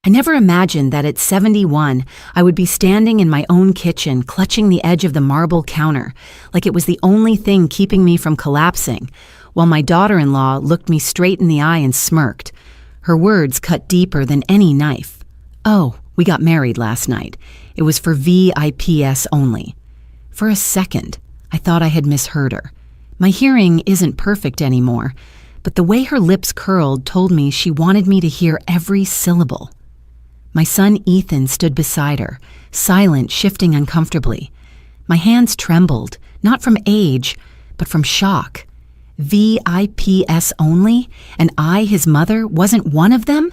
I never imagined that at 71, I would be standing in my own kitchen, clutching the edge of the marble counter, like it was the only thing keeping me from collapsing, while my daughter-in-law looked me straight in the eye and smirked. Her words cut deeper than any knife. "Oh, we got married last night. It was for VIPs only." For a second, I thought I had misheard her. My hearing isn't perfect anymore, but the way her lips curled told me she wanted me to hear every syllable. My son Ethan stood beside her, silent, shifting uncomfortably. My hands trembled, not from age, but from shock. VIPs only, and I, his mother, wasn't one of them?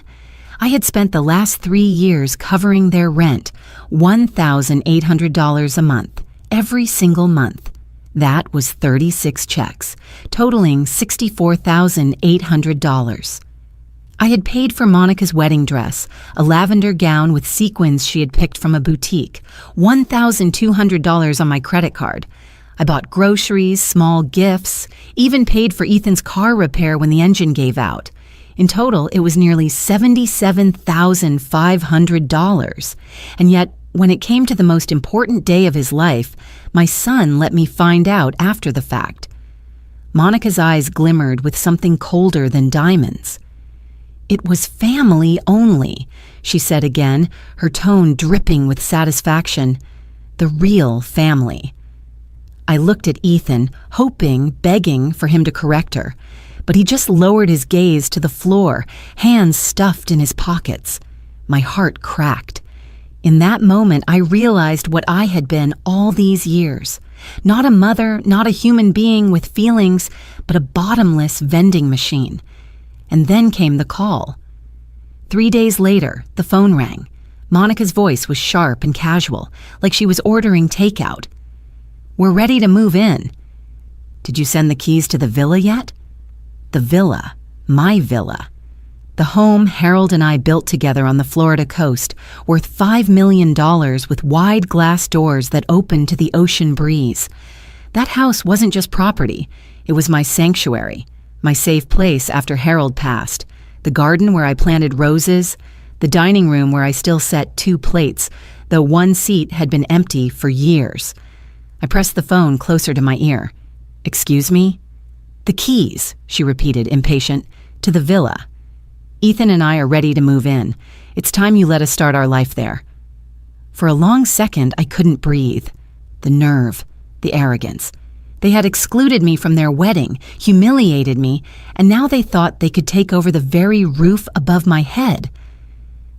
I had spent the last 3 years covering their rent, $1,800 a month, every single month. That was 36 checks, totaling $64,800. I had paid for Monica's wedding dress, a lavender gown with sequins she had picked from a boutique, $1,200 on my credit card. I bought groceries, small gifts, even paid for Ethan's car repair when the engine gave out. In total, it was nearly $77,500. And yet, when it came to the most important day of his life, my son let me find out after the fact. Monica's eyes glimmered with something colder than diamonds. "It was family only," she said again, her tone dripping with satisfaction. "The real family." I looked at Ethan, hoping, begging for him to correct her, but he just lowered his gaze to the floor, hands stuffed in his pockets. My heart cracked. In that moment, I realized what I had been all these years. Not a mother, not a human being with feelings, but a bottomless vending machine. And then came the call. 3 days later, the phone rang. Monica's voice was sharp and casual, like she was ordering takeout. "We're ready to move in." "Did you send the keys to the villa yet?" The villa. My villa. The home Harold and I built together on the Florida coast, worth $5 million with wide glass doors that opened to the ocean breeze. That house wasn't just property. It was my sanctuary. My safe place after Harold passed, the garden where I planted roses, the dining room where I still set 2 plates, though one seat had been empty for years. I pressed the phone closer to my ear. "Excuse me?" "The keys," she repeated, impatient, "to the villa. Ethan and I are ready to move in. It's time you let us start our life there." For a long second, I couldn't breathe. The nerve, the arrogance. They had excluded me from their wedding, humiliated me, and now they thought they could take over the very roof above my head.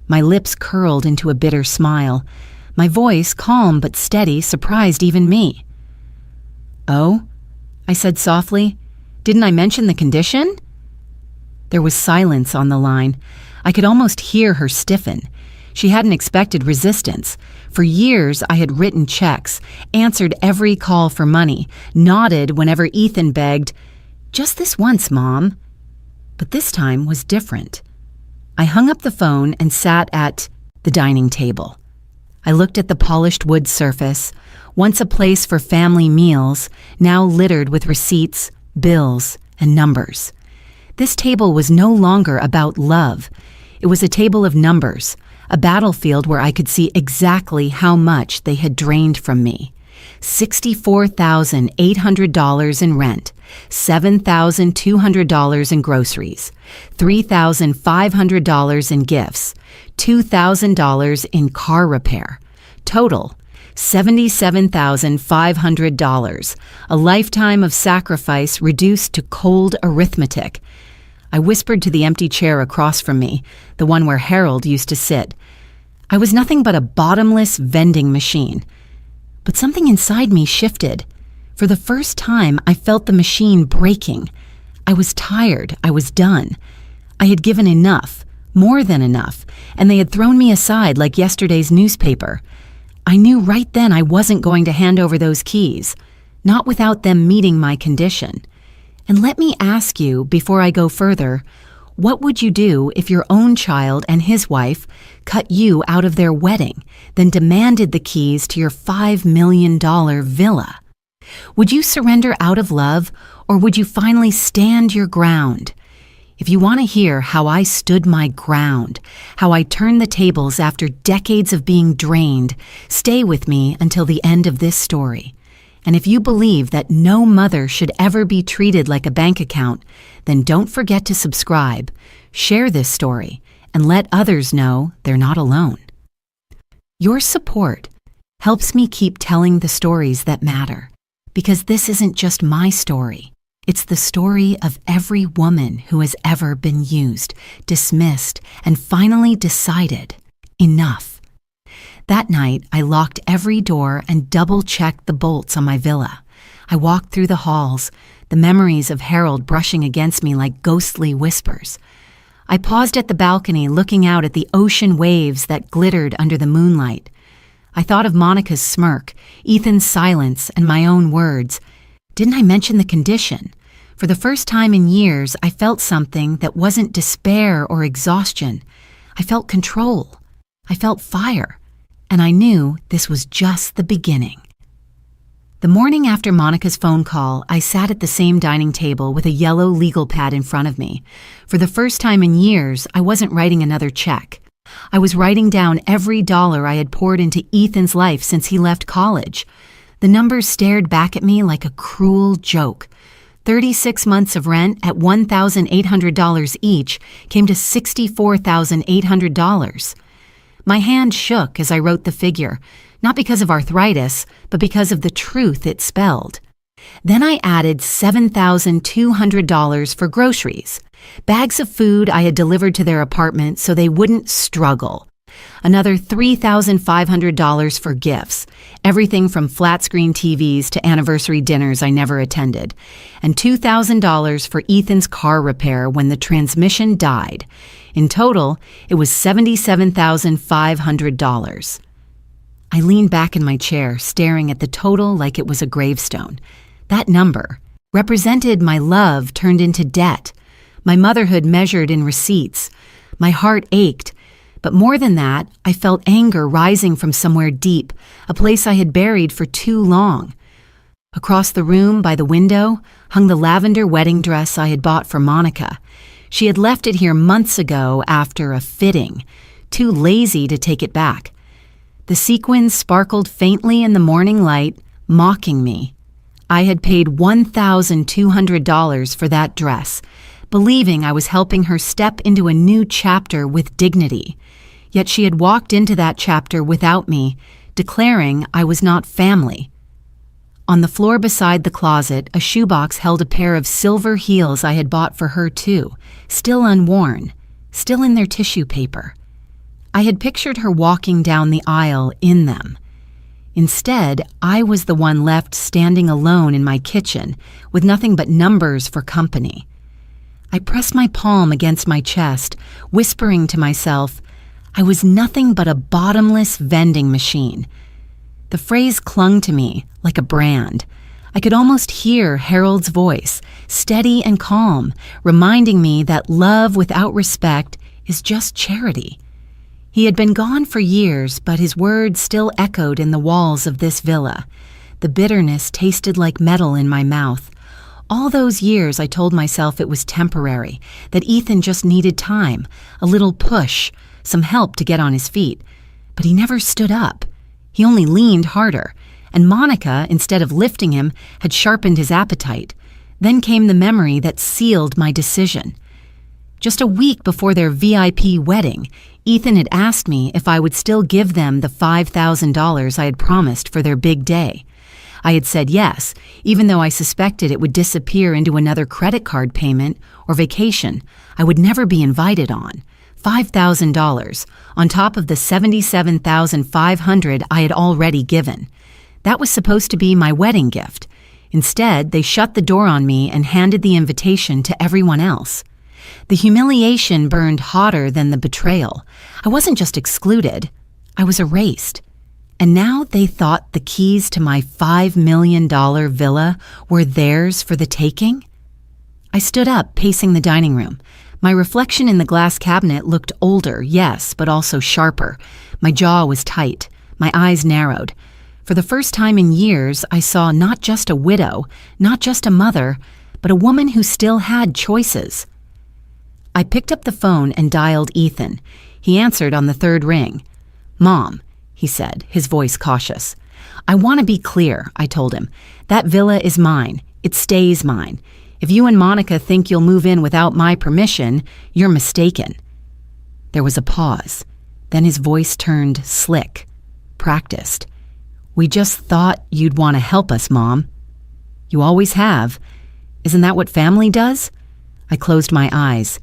My lips curled into a bitter smile. My voice, calm but steady, surprised even me. "Oh?" I said softly. "Didn't I mention the condition?" There was silence on the line. I could almost hear her stiffen. She hadn't expected resistance. For years, I had written checks, answered every call for money, nodded whenever Ethan begged, "Just this once, Mom." But this time was different. I hung up the phone and sat at the dining table. I looked at the polished wood surface, once a place for family meals, now littered with receipts, bills, and numbers. This table was no longer about love. It was a table of numbers, a battlefield where I could see exactly how much they had drained from me. $64,800 in rent, $7,200 in groceries, $3,500 in gifts, $2,000 in car repair. Total, $77,500, a lifetime of sacrifice reduced to cold arithmetic. I whispered to the empty chair across from me, the one where Harold used to sit. I was nothing but a bottomless vending machine. But something inside me shifted. For the first time, I felt the machine breaking. I was tired. I was done. I had given enough, more than enough, and they had thrown me aside like yesterday's newspaper. I knew right then I wasn't going to hand over those keys, not without them meeting my condition. And let me ask you, before I go further, what would you do if your own child and his wife cut you out of their wedding, then demanded the keys to your $5 million villa? Would you surrender out of love, or would you finally stand your ground? If you want to hear how I stood my ground, how I turned the tables after decades of being drained, stay with me until the end of this story. And if you believe that no mother should ever be treated like a bank account, then don't forget to subscribe, share this story, and let others know they're not alone. Your support helps me keep telling the stories that matter, because this isn't just my story. It's the story of every woman who has ever been used, dismissed, and finally decided, enough. That night, I locked every door and double-checked the bolts on my villa. I walked through the halls, the memories of Harold brushing against me like ghostly whispers. I paused at the balcony looking out at the ocean waves that glittered under the moonlight. I thought of Monica's smirk, Ethan's silence, and my own words. Didn't I mention the condition? For the first time in years, I felt something that wasn't despair or exhaustion. I felt control. I felt fire. And I knew this was just the beginning. The morning after Monica's phone call, I sat at the same dining table with a yellow legal pad in front of me. For the first time in years, I wasn't writing another check. I was writing down every dollar I had poured into Ethan's life since he left college. The numbers stared back at me like a cruel joke. 36 months of rent at $1,800 each came to $64,800. My hand shook as I wrote the figure, not because of arthritis, but because of the truth it spelled. Then I added $7,200 for groceries, bags of food I had delivered to their apartment so they wouldn't struggle. Another $3,500 for gifts, everything from flat-screen TVs to anniversary dinners I never attended, and $2,000 for Ethan's car repair when the transmission died. In total, it was $77,500. I leaned back in my chair, staring at the total like it was a gravestone. That number represented my love turned into debt, my motherhood measured in receipts. My heart ached. But more than that, I felt anger rising from somewhere deep, a place I had buried for too long. Across the room, by the window, hung the lavender wedding dress I had bought for Monica. She had left it here months ago after a fitting, too lazy to take it back. The sequins sparkled faintly in the morning light, mocking me. I had paid $1,200 for that dress, believing I was helping her step into a new chapter with dignity. Yet she had walked into that chapter without me, declaring I was not family. On the floor beside the closet, a shoebox held a pair of silver heels I had bought for her too, still unworn, still in their tissue paper. I had pictured her walking down the aisle in them. Instead, I was the one left standing alone in my kitchen, with nothing but numbers for company. I pressed my palm against my chest, whispering to myself, I was nothing but a bottomless vending machine. The phrase clung to me like a brand. I could almost hear Harold's voice, steady and calm, reminding me that love without respect is just charity. He had been gone for years, but his words still echoed in the walls of this villa. The bitterness tasted like metal in my mouth. All those years I told myself it was temporary, that Ethan just needed time, a little push, some help to get on his feet. But he never stood up. He only leaned harder, and Monica, instead of lifting him, had sharpened his appetite. Then came the memory that sealed my decision. Just a week before their VIP wedding, Ethan had asked me if I would still give them the $5,000 I had promised for their big day. I had said yes, even though I suspected it would disappear into another credit card payment or vacation I would never be invited on. $5,000 on top of the $77,500 I had already given. That was supposed to be my wedding gift. Instead, they shut the door on me and handed the invitation to everyone else. The humiliation burned hotter than the betrayal. I wasn't just excluded, I was erased. And now they thought the keys to my $5 million villa were theirs for the taking? I stood up, pacing the dining room. My reflection in the glass cabinet looked older, yes, but also sharper. My jaw was tight, my eyes narrowed. For the first time in years, I saw not just a widow, not just a mother, but a woman who still had choices. I picked up the phone and dialed Ethan. He answered on the third ring. "Mom," he said, his voice cautious. "I want to be clear," I told him. "That villa is mine. It stays mine. If you and Monica think you'll move in without my permission, you're mistaken." There was a pause. Then his voice turned slick, practiced. "We just thought you'd want to help us, Mom." "You always have. Isn't that what family does?" I closed my eyes.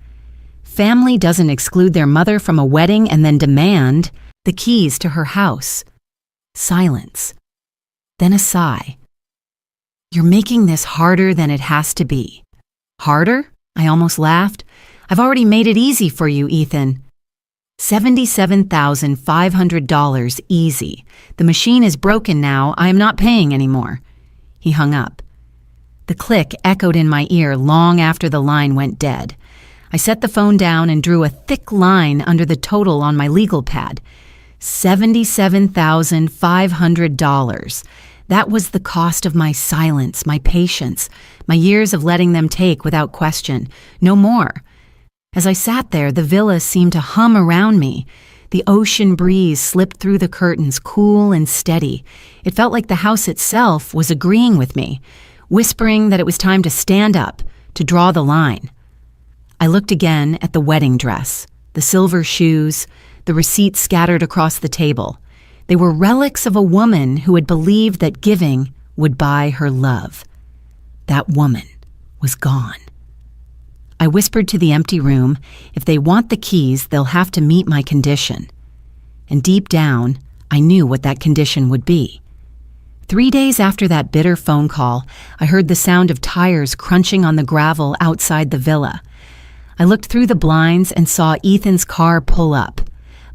Family doesn't exclude their mother from a wedding and then demand the keys to her house. Silence. Then a sigh. "You're making this harder than it has to be." "Harder?" I almost laughed. "I've already made it easy for you, Ethan." $77,500 easy. The machine is broken now. I am not paying anymore. He hung up. The click echoed in my ear long after the line went dead. I set the phone down and drew a thick line under the total on my legal pad. $77,500. That was the cost of my silence, my patience, my years of letting them take without question. No more. As I sat there, the villa seemed to hum around me. The ocean breeze slipped through the curtains, cool and steady. It felt like the house itself was agreeing with me, whispering that it was time to stand up, to draw the line. I looked again at the wedding dress, the silver shoes, the receipts scattered across the table. They were relics of a woman who had believed that giving would buy her love. That woman was gone. I whispered to the empty room, if they want the keys, they'll have to meet my condition. And deep down, I knew what that condition would be. 3 days after that bitter phone call, I heard the sound of tires crunching on the gravel outside the villa. I looked through the blinds and saw Ethan's car pull up.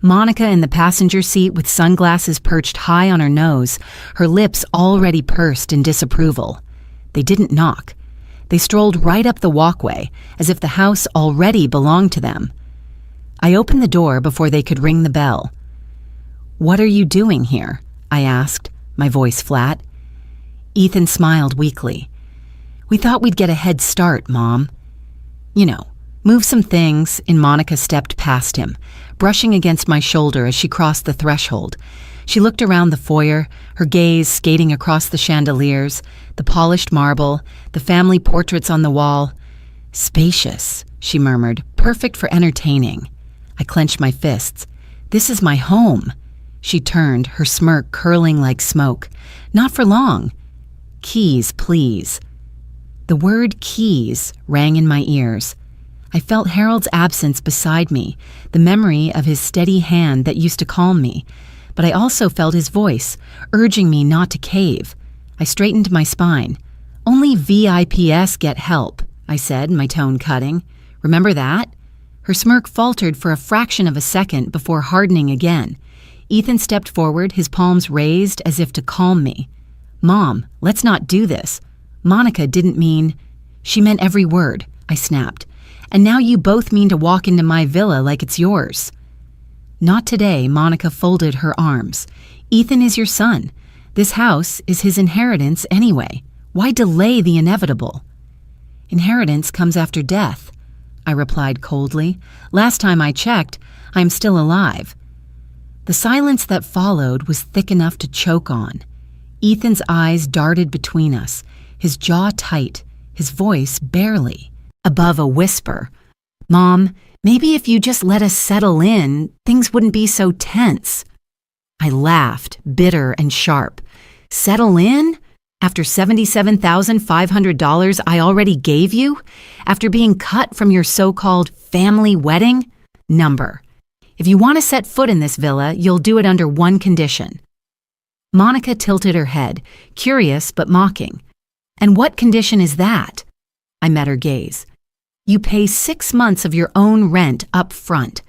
Monica in the passenger seat with sunglasses perched high on her nose, her lips already pursed in disapproval. They didn't knock. They strolled right up the walkway, as if the house already belonged to them. I opened the door before they could ring the bell. "What are you doing here?" I asked, my voice flat. Ethan smiled weakly. "We thought we'd get a head start, Mom. You know, move some things," and Monica stepped past him, brushing against my shoulder as she crossed the threshold. She looked around the foyer, her gaze skating across the chandeliers, the polished marble, the family portraits on the wall. "Spacious," she murmured, "perfect for entertaining." I clenched my fists. "This is my home." She turned, her smirk curling like smoke. "Not for long." "Keys, please." The word keys rang in my ears. I felt Harold's absence beside me, the memory of his steady hand that used to calm me. But I also felt his voice, urging me not to cave. I straightened my spine. "Only VIPs get help," I said, my tone cutting. "Remember that?" Her smirk faltered for a fraction of a second before hardening again. Ethan stepped forward, his palms raised as if to calm me. "Mom, let's not do this. Monica didn't mean—" "She meant every word," I snapped. "And now you both mean to walk into my villa like it's yours." "Not today," Monica folded her arms. "Ethan is your son. This house is his inheritance anyway. Why delay the inevitable?" "Inheritance comes after death," I replied coldly. "Last time I checked, I'm still alive." The silence that followed was thick enough to choke on. Ethan's eyes darted between us, his jaw tight, his voice barely above a whisper. "Mom, maybe if you just let us settle in, things wouldn't be so tense." I laughed, bitter and sharp. "Settle in? After $77,500 I already gave you? After being cut from your so-called family wedding? Number. If you want to set foot in this villa, you'll do it under one condition." Monica tilted her head, curious but mocking. "And what condition is that?" I met her gaze. "You pay 6 months of your own rent up front,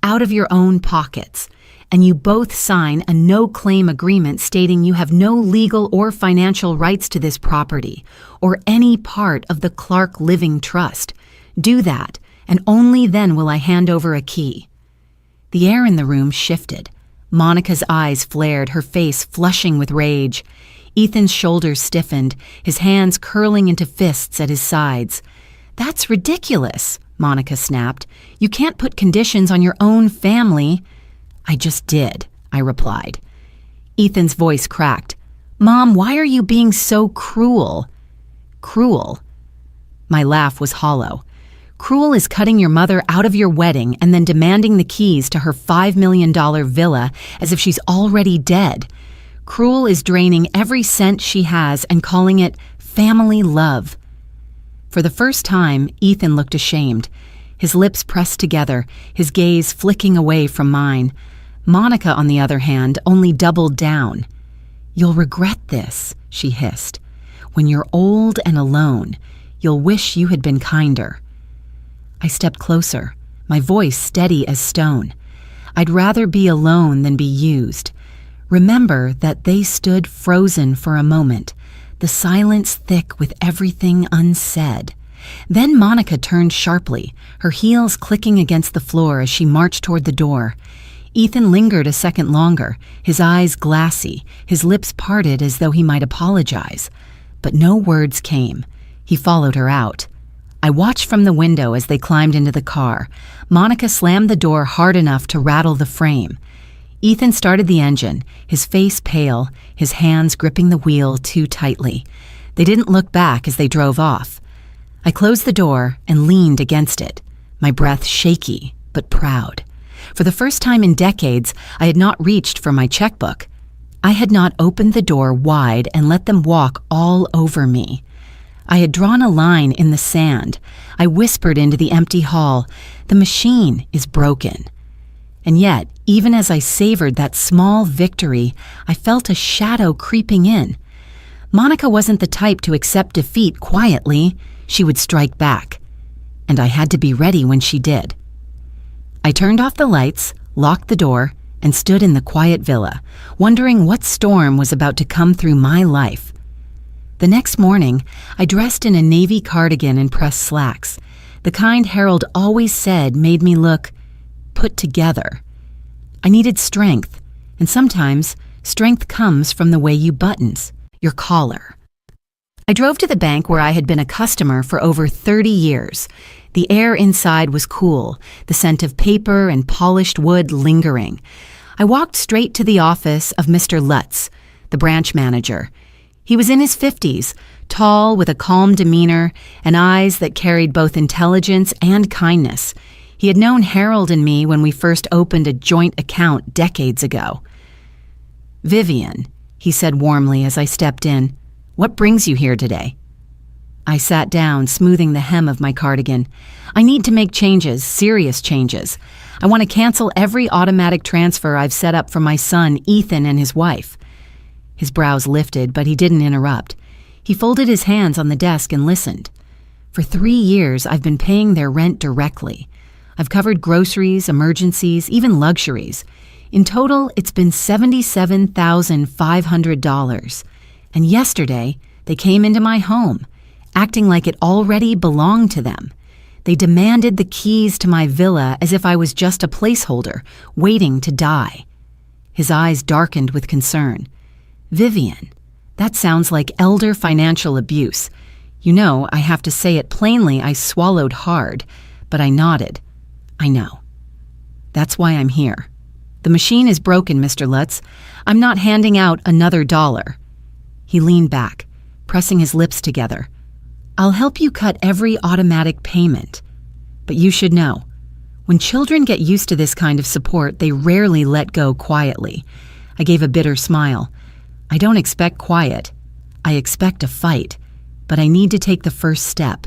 out of your own pockets, and you both sign a no-claim agreement stating you have no legal or financial rights to this property or any part of the Clark Living Trust. Do that, and only then will I hand over a key." The air in the room shifted. Monica's eyes flared, her face flushing with rage. Ethan's shoulders stiffened, his hands curling into fists at his sides. "That's ridiculous," Monica snapped. "You can't put conditions on your own family." "I just did," I replied. Ethan's voice cracked. "Mom, why are you being so cruel?" "Cruel?" My laugh was hollow. "Cruel is cutting your mother out of your wedding and then demanding the keys to her $5 million villa as if she's already dead. Cruel is draining every cent she has and calling it family love." For the first time, Ethan looked ashamed. His lips pressed together, his gaze flicking away from mine. Monica, on the other hand, only doubled down. "You'll regret this," she hissed. "When you're old and alone, you'll wish you had been kinder." I stepped closer, my voice steady as stone. "I'd rather be alone than be used." Remember that they stood frozen for a moment, the silence thick with everything unsaid. Then Monica turned sharply, her heels clicking against the floor as she marched toward the door. Ethan lingered a second longer, his eyes glassy, his lips parted as though he might apologize. But no words came. He followed her out. I watched from the window as they climbed into the car. Monica slammed the door hard enough to rattle the frame. Ethan started the engine, his face pale, his hands gripping the wheel too tightly. They didn't look back as they drove off. I closed the door and leaned against it, my breath shaky but proud. For the first time in decades, I had not reached for my checkbook. I had not opened the door wide and let them walk all over me. I had drawn a line in the sand. I whispered into the empty hall, "The machine is broken." And yet, even as I savored that small victory, I felt a shadow creeping in. Monica wasn't the type to accept defeat quietly. She would strike back. And I had to be ready when she did. I turned off the lights, locked the door, and stood in the quiet villa, wondering what storm was about to come through my life. The next morning, I dressed in a navy cardigan and pressed slacks, the kind Harold always said made me look put together. I needed strength, and sometimes strength comes from the way you buttons your collar. I drove to the bank where I had been a customer for over 30 years. The air inside was cool, the scent of paper and polished wood lingering. I walked straight to the office of Mr. Lutz, the branch manager. He was in his 50s, tall with a calm demeanor and eyes that carried both intelligence and kindness. He had known Harold and me when we first opened a joint account decades ago. "Vivian," he said warmly as I stepped in, "what brings you here today?" I sat down, smoothing the hem of my cardigan. "I need to make changes, serious changes. I want to cancel every automatic transfer I've set up for my son, Ethan, and his wife." His brows lifted, but he didn't interrupt. He folded his hands on the desk and listened. "For 3 years, I've been paying their rent directly. I've covered groceries, emergencies, even luxuries. In total, it's been $77,500. And yesterday, they came into my home, acting like it already belonged to them. They demanded the keys to my villa as if I was just a placeholder, waiting to die." His eyes darkened with concern. "Vivian, that sounds like elder financial abuse. You know, I have to say it plainly, I swallowed hard, but I nodded. I know. That's why I'm here. The machine is broken, Mr. Lutz. I'm not handing out another dollar." He leaned back, pressing his lips together. "I'll help you cut every automatic payment. But you should know, when children get used to this kind of support, they rarely let go quietly." I gave a bitter smile. "I don't expect quiet. I expect a fight, but I need to take the first step."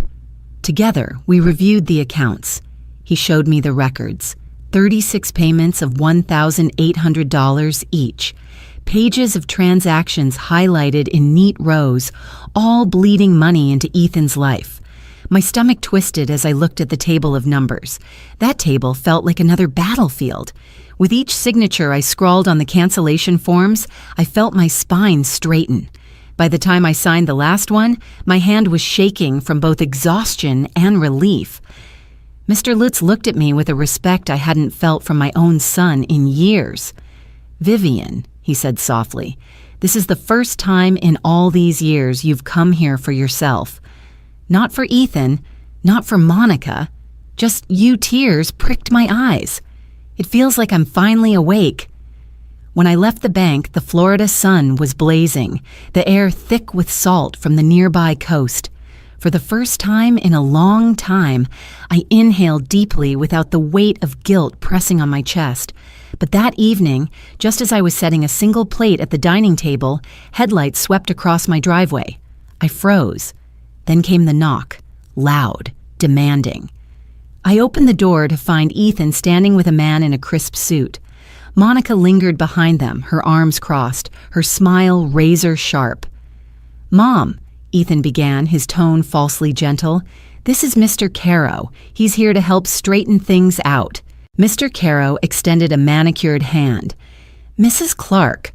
Together, we reviewed the accounts. He showed me the records. 36 payments of $1,800 each. Pages of transactions highlighted in neat rows, all bleeding money into Ethan's life. My stomach twisted as I looked at the table of numbers. That table felt like another battlefield. With each signature I scrawled on the cancellation forms, I felt my spine straighten. By the time I signed the last one, my hand was shaking from both exhaustion and relief. Mr. Lutz looked at me with a respect I hadn't felt from my own son in years. "Vivian," he said softly, "this is the first time in all these years you've come here for yourself. Not for Ethan, not for Monica, Just you tears pricked my eyes. It feels like I'm finally awake. When I left the bank, the Florida sun was blazing, the air thick with salt from the nearby coast. For the first time in a long time, I inhaled deeply without the weight of guilt pressing on my chest. But that evening, just as I was setting a single plate at the dining table, headlights swept across my driveway. I froze. Then came the knock, loud, demanding. I opened the door to find Ethan standing with a man in a crisp suit. Monica lingered behind them, her arms crossed, her smile razor sharp. "Mom," Ethan began, his tone falsely gentle, "this is Mr. Caro. He's here to help straighten things out." Mr. Caro extended a manicured hand. "Mrs. Clark,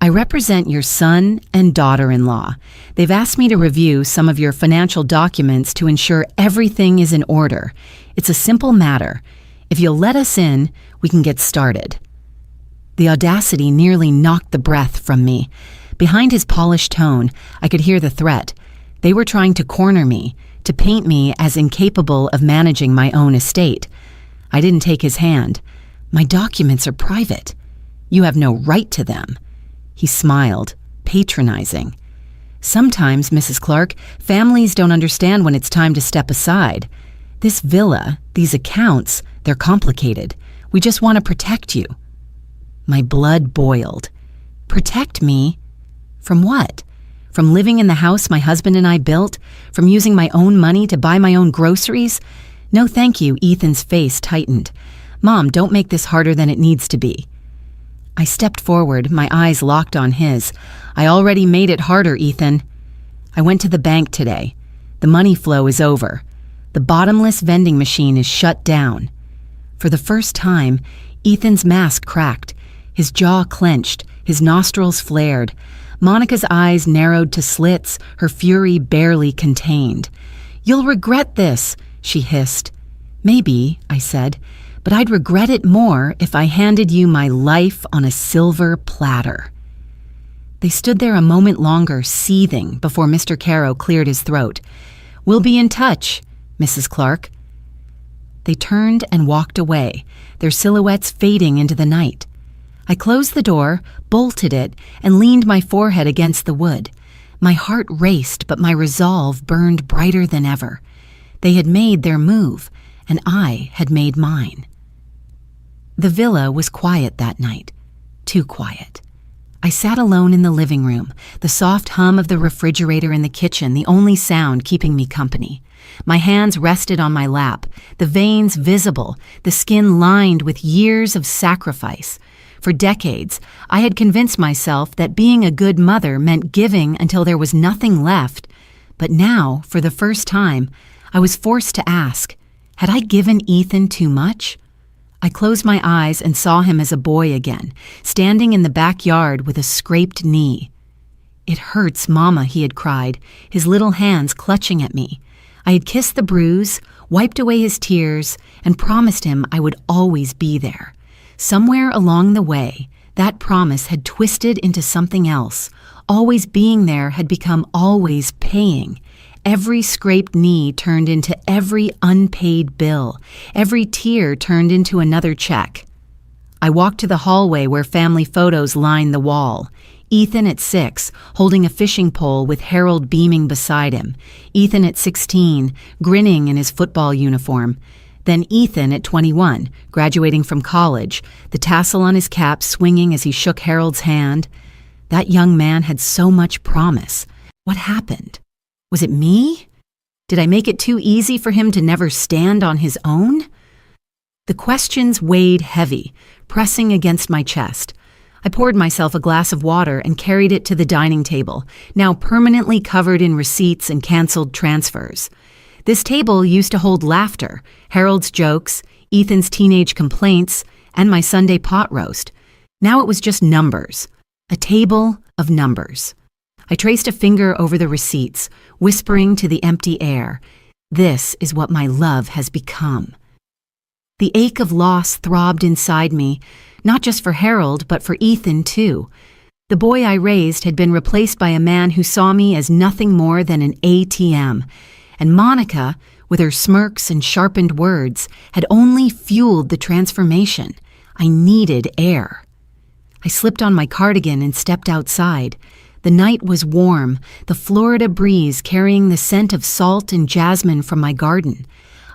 I represent your son and daughter-in-law. They've asked me to review some of your financial documents to ensure everything is in order. It's a simple matter. If you'll let us in, we can get started." The audacity nearly knocked the breath from me. Behind his polished tone, I could hear the threat. They were trying to corner me, to paint me as incapable of managing my own estate. I didn't take his hand. "My documents are private. You have no right to them." He smiled, patronizing. "Sometimes, Mrs. Clark, families don't understand when it's time to step aside. This villa, these accounts, they're complicated. We just want to protect you." My blood boiled. Protect me? From what? From living in the house my husband and I built? From using my own money to buy my own groceries? "No, thank you," Ethan's face tightened. "Mom, don't make this harder than it needs to be." I stepped forward, my eyes locked on his. "I already made it harder, Ethan. I went to the bank today. The money flow is over. The bottomless vending machine is shut down." For the first time, Ethan's mask cracked. His jaw clenched, his nostrils flared. Monica's eyes narrowed to slits, her fury barely contained. "You'll regret this," she hissed. "Maybe," I said, "but I'd regret it more if I handed you my life on a silver platter." They stood there a moment longer, seething, before Mr. Caro cleared his throat. "We'll be in touch, Mrs. Clark." They turned and walked away, their silhouettes fading into the night. I closed the door, bolted it, and leaned my forehead against the wood. My heart raced, but my resolve burned brighter than ever. They had made their move, and I had made mine. The villa was quiet that night, too quiet. I sat alone in the living room, the soft hum of the refrigerator in the kitchen the only sound keeping me company. My hands rested on my lap, the veins visible, the skin lined with years of sacrifice. For decades, I had convinced myself that being a good mother meant giving until there was nothing left. But now, for the first time, I was forced to ask, had I given Ethan too much? I closed my eyes and saw him as a boy again, standing in the backyard with a scraped knee. "It hurts, Mama," he had cried, his little hands clutching at me. I had kissed the bruise, wiped away his tears, and promised him I would always be there. Somewhere along the way, that promise had twisted into something else. Always being there had become always paying. Every scraped knee turned into every unpaid bill. Every tear turned into another check. I walked to the hallway where family photos lined the wall. Ethan at 6, holding a fishing pole with Harold beaming beside him. Ethan at 16, grinning in his football uniform. Then Ethan at 21, graduating from college, the tassel on his cap swinging as he shook Harold's hand. That young man had so much promise. What happened? Was it me? Did I make it too easy for him to never stand on his own? The questions weighed heavy, pressing against my chest. I poured myself a glass of water and carried it to the dining table, now permanently covered in receipts and canceled transfers. This table used to hold laughter, Harold's jokes, Ethan's teenage complaints, and my Sunday pot roast. Now it was just numbers, a table of numbers. I traced a finger over the receipts, whispering to the empty air, "This is what my love has become." The ache of loss throbbed inside me, not just for Harold, but for Ethan too. The boy I raised had been replaced by a man who saw me as nothing more than an ATM. And Monica, with her smirks and sharpened words, had only fueled the transformation. I needed air. I slipped on my cardigan and stepped outside. The night was warm, the Florida breeze carrying the scent of salt and jasmine from my garden.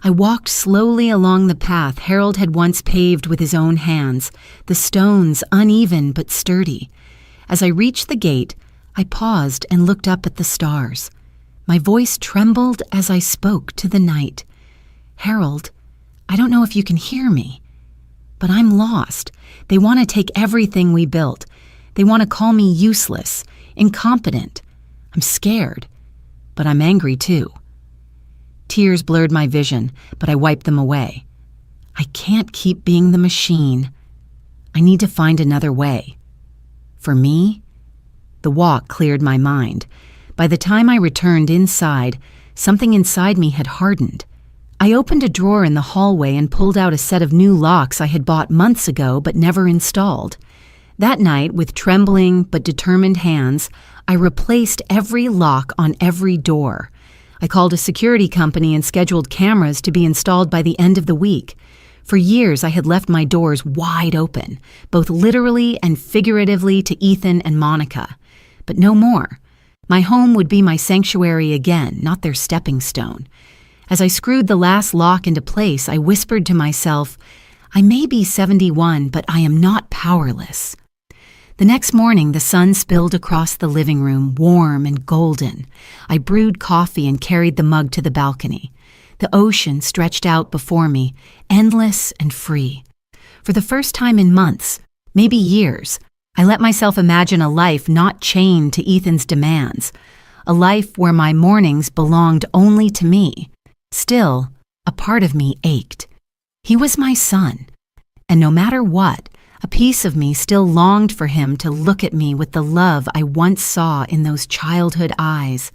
I walked slowly along the path Harold had once paved with his own hands, the stones uneven but sturdy. As I reached the gate, I paused and looked up at the stars. My voice trembled as I spoke to the night. "Harold, I don't know if you can hear me, but I'm lost. They want to take everything we built. They want to call me useless, incompetent. I'm scared, but I'm angry too." Tears blurred my vision, but I wiped them away. I can't keep being the machine. I need to find another way. For me, the walk cleared my mind. By the time I returned inside, something inside me had hardened. I opened a drawer in the hallway and pulled out a set of new locks I had bought months ago but never installed. That night, with trembling but determined hands, I replaced every lock on every door. I called a security company and scheduled cameras to be installed by the end of the week. For years, I had left my doors wide open, both literally and figuratively, to Ethan and Monica. But no more. My home would be my sanctuary again, not their stepping stone. As I screwed the last lock into place, I whispered to myself, "I may be 71, but I am not powerless." The next morning, the sun spilled across the living room, warm and golden. I brewed coffee and carried the mug to the balcony. The ocean stretched out before me, endless and free. For the first time in months, maybe years, I let myself imagine a life not chained to Ethan's demands, a life where my mornings belonged only to me. Still, a part of me ached. He was my son, and no matter what, a piece of me still longed for him to look at me with the love I once saw in those childhood eyes.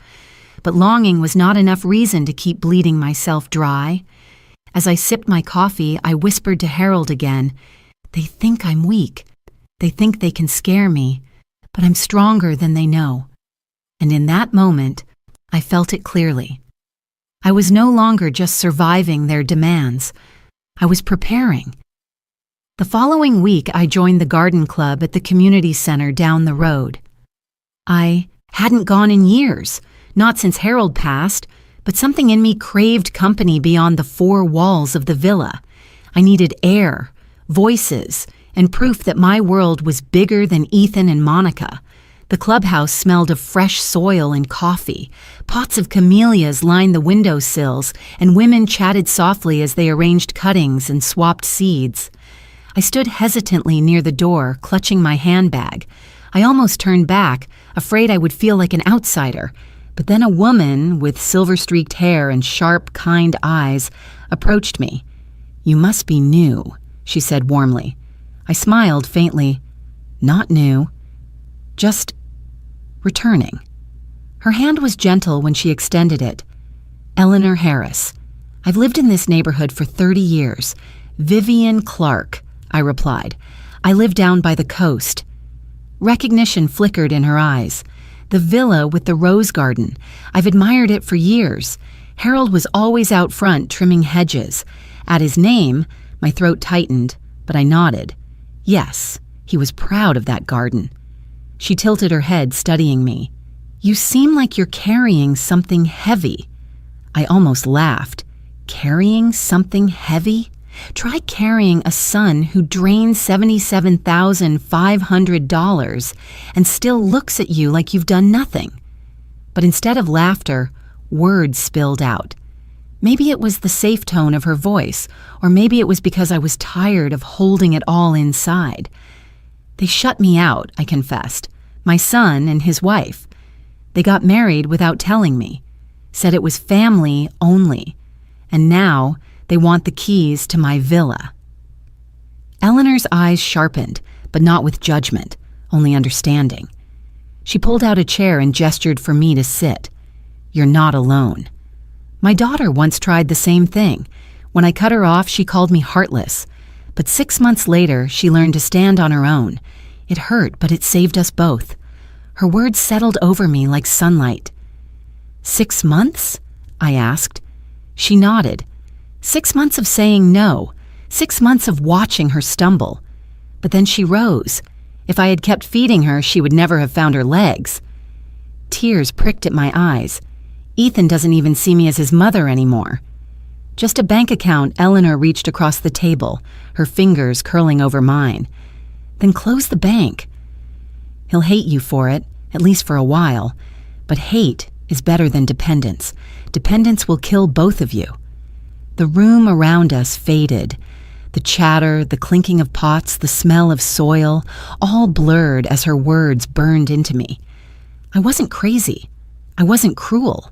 But longing was not enough reason to keep bleeding myself dry. As I sipped my coffee, I whispered to Harold again, "They think I'm weak. They think they can scare me, but I'm stronger than they know." And in that moment, I felt it clearly. I was no longer just surviving their demands. I was preparing. The following week, I joined the garden club at the community center down the road. I hadn't gone in years, not since Harold passed, but something in me craved company beyond the four walls of the villa. I needed air, voices, and proof that my world was bigger than Ethan and Monica. The clubhouse smelled of fresh soil and coffee. Pots of camellias lined the windowsills, and women chatted softly as they arranged cuttings and swapped seeds. I stood hesitantly near the door, clutching my handbag. I almost turned back, afraid I would feel like an outsider. But then a woman with silver-streaked hair and sharp, kind eyes approached me. "You must be new," she said warmly. I smiled faintly. "Not new, just returning." Her hand was gentle when she extended it. "Eleanor Harris. I've lived in this neighborhood for 30 years. Vivian Clark," I replied. "I live down by the coast." Recognition flickered in her eyes. The villa with the rose garden. I've admired it for years. Harold was always out front trimming hedges. At his name, my throat tightened, but I nodded. Yes, he was proud of that garden. She tilted her head, studying me. "You seem like you're carrying something heavy." I almost laughed. Carrying something heavy? Try carrying a son who drains $77,500 and still looks at you like you've done nothing. But instead of laughter, words spilled out. Maybe it was the safe tone of her voice, or maybe it was because I was tired of holding it all inside. "They shut me out," I confessed. "My son and his wife. They got married without telling me, said it was family only, and now they want the keys to my villa." Eleanor's eyes sharpened, but not with judgment, only understanding. She pulled out a chair and gestured for me to sit. "You're not alone." My daughter once tried the same thing. When I cut her off, she called me heartless. But 6 months later, she learned to stand on her own. It hurt, but it saved us both. Her words settled over me like sunlight. 6 months? I asked. She nodded. 6 months of saying no, 6 months of watching her stumble. But then she rose. If I had kept feeding her, she would never have found her legs. Tears pricked at my eyes. Ethan doesn't even see me as his mother anymore. Just a bank account. Eleanor reached across the table, her fingers curling over mine. Then close the bank. He'll hate you for it, at least for a while. But hate is better than dependence. Dependence will kill both of you. The room around us faded. The chatter, the clinking of pots, the smell of soil, all blurred as her words burned into me. I wasn't crazy. I wasn't cruel.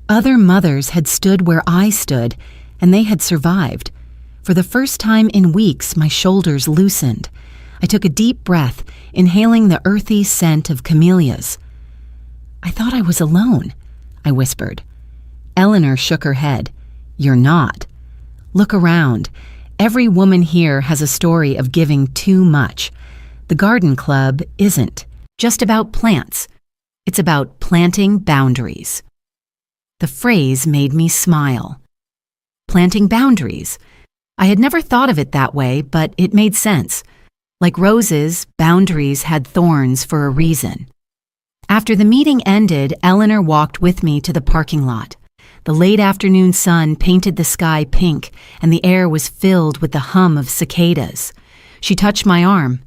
Other mothers had stood where I stood, and they had survived. For the first time in weeks, my shoulders loosened. I took a deep breath, inhaling the earthy scent of camellias. I thought I was alone, I whispered. Eleanor shook her head. You're not. Look around. Every woman here has a story of giving too much. The garden club isn't just about plants. It's about planting boundaries. The phrase made me smile. Planting boundaries. I had never thought of it that way, but it made sense. Like roses, boundaries had thorns for a reason. After the meeting ended, Eleanor walked with me to the parking lot. The late afternoon sun painted the sky pink, and the air was filled with the hum of cicadas. She touched my arm.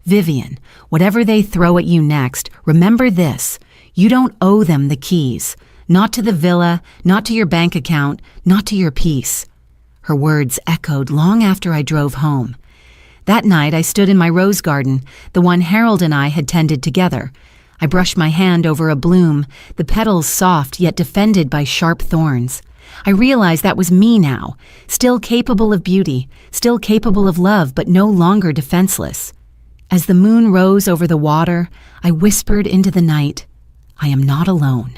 Vivian, whatever they throw at you next, remember this. You don't owe them the keys. Not to the villa, not to your bank account, not to your peace. Her words echoed long after I drove home. That night I stood in my rose garden, the one Harold and I had tended together. I brushed my hand over a bloom, the petals soft yet defended by sharp thorns. I realized that was me now, still capable of beauty, still capable of love, but no longer defenseless. As the moon rose over the water, I whispered into the night, I am not alone.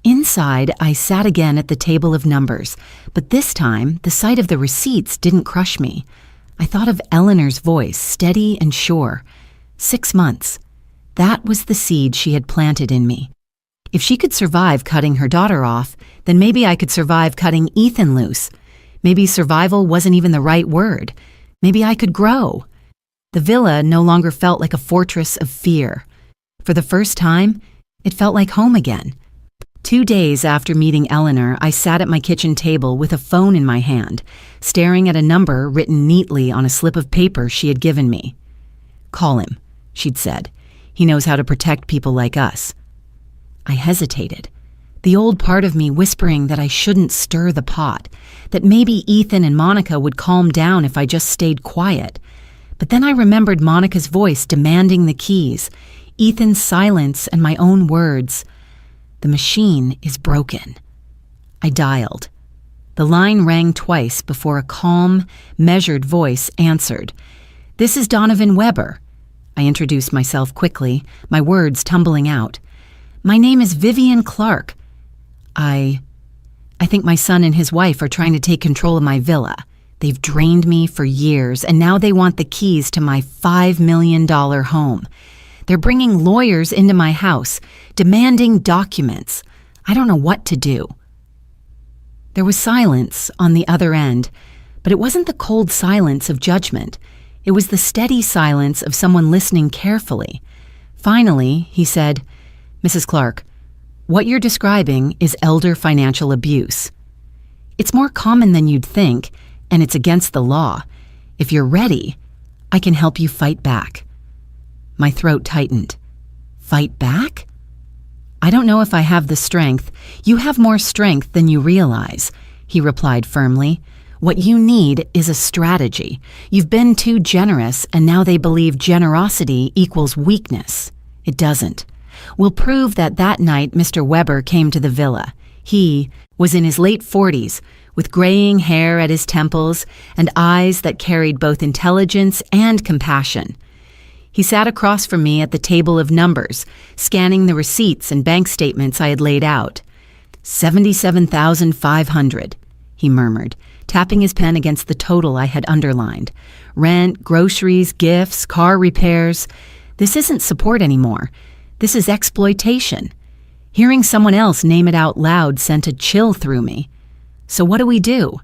Inside, I sat again at the table of numbers, but this time, the sight of the receipts didn't crush me. I thought of Eleanor's voice, steady and sure. 6 months. That was the seed she had planted in me. If she could survive cutting her daughter off, then maybe I could survive cutting Ethan loose. Maybe survival wasn't even the right word. Maybe I could grow. The villa no longer felt like a fortress of fear. For the first time, it felt like home again. 2 days after meeting Eleanor, I sat at my kitchen table with a phone in my hand, staring at a number written neatly on a slip of paper she had given me. Call him, she'd said. He knows how to protect people like us. I hesitated, the old part of me whispering that I shouldn't stir the pot, that maybe Ethan and Monica would calm down if I just stayed quiet. But then I remembered Monica's voice demanding the keys, Ethan's silence and my own words. The machine is broken. I dialed. The line rang twice before a calm, measured voice answered. This is Donovan Weber. I introduced myself quickly, my words tumbling out. My name is Vivian Clark. I think my son and his wife are trying to take control of my villa. They've drained me for years, and now they want the keys to my $5 million home. They're bringing lawyers into my house, demanding documents. I don't know what to do. There was silence on the other end, but it wasn't the cold silence of judgment. It was the steady silence of someone listening carefully. Finally, he said, Mrs. Clark, what you're describing is elder financial abuse. It's more common than you'd think, and it's against the law. If you're ready, I can help you fight back. My throat tightened. Fight back? I don't know if I have the strength. You have more strength than you realize, he replied firmly. What you need is a strategy. You've been too generous, and now they believe generosity equals weakness. It doesn't. We'll prove that night Mr. Weber came to the villa. He was in his late 40s, with graying hair at his temples and eyes that carried both intelligence and compassion. He sat across from me at the table of numbers, scanning the receipts and bank statements I had laid out. $77,500, he murmured, tapping his pen against the total I had underlined. Rent, groceries, gifts, car repairs. This isn't support anymore. This is exploitation. Hearing someone else name it out loud sent a chill through me. So what do we do?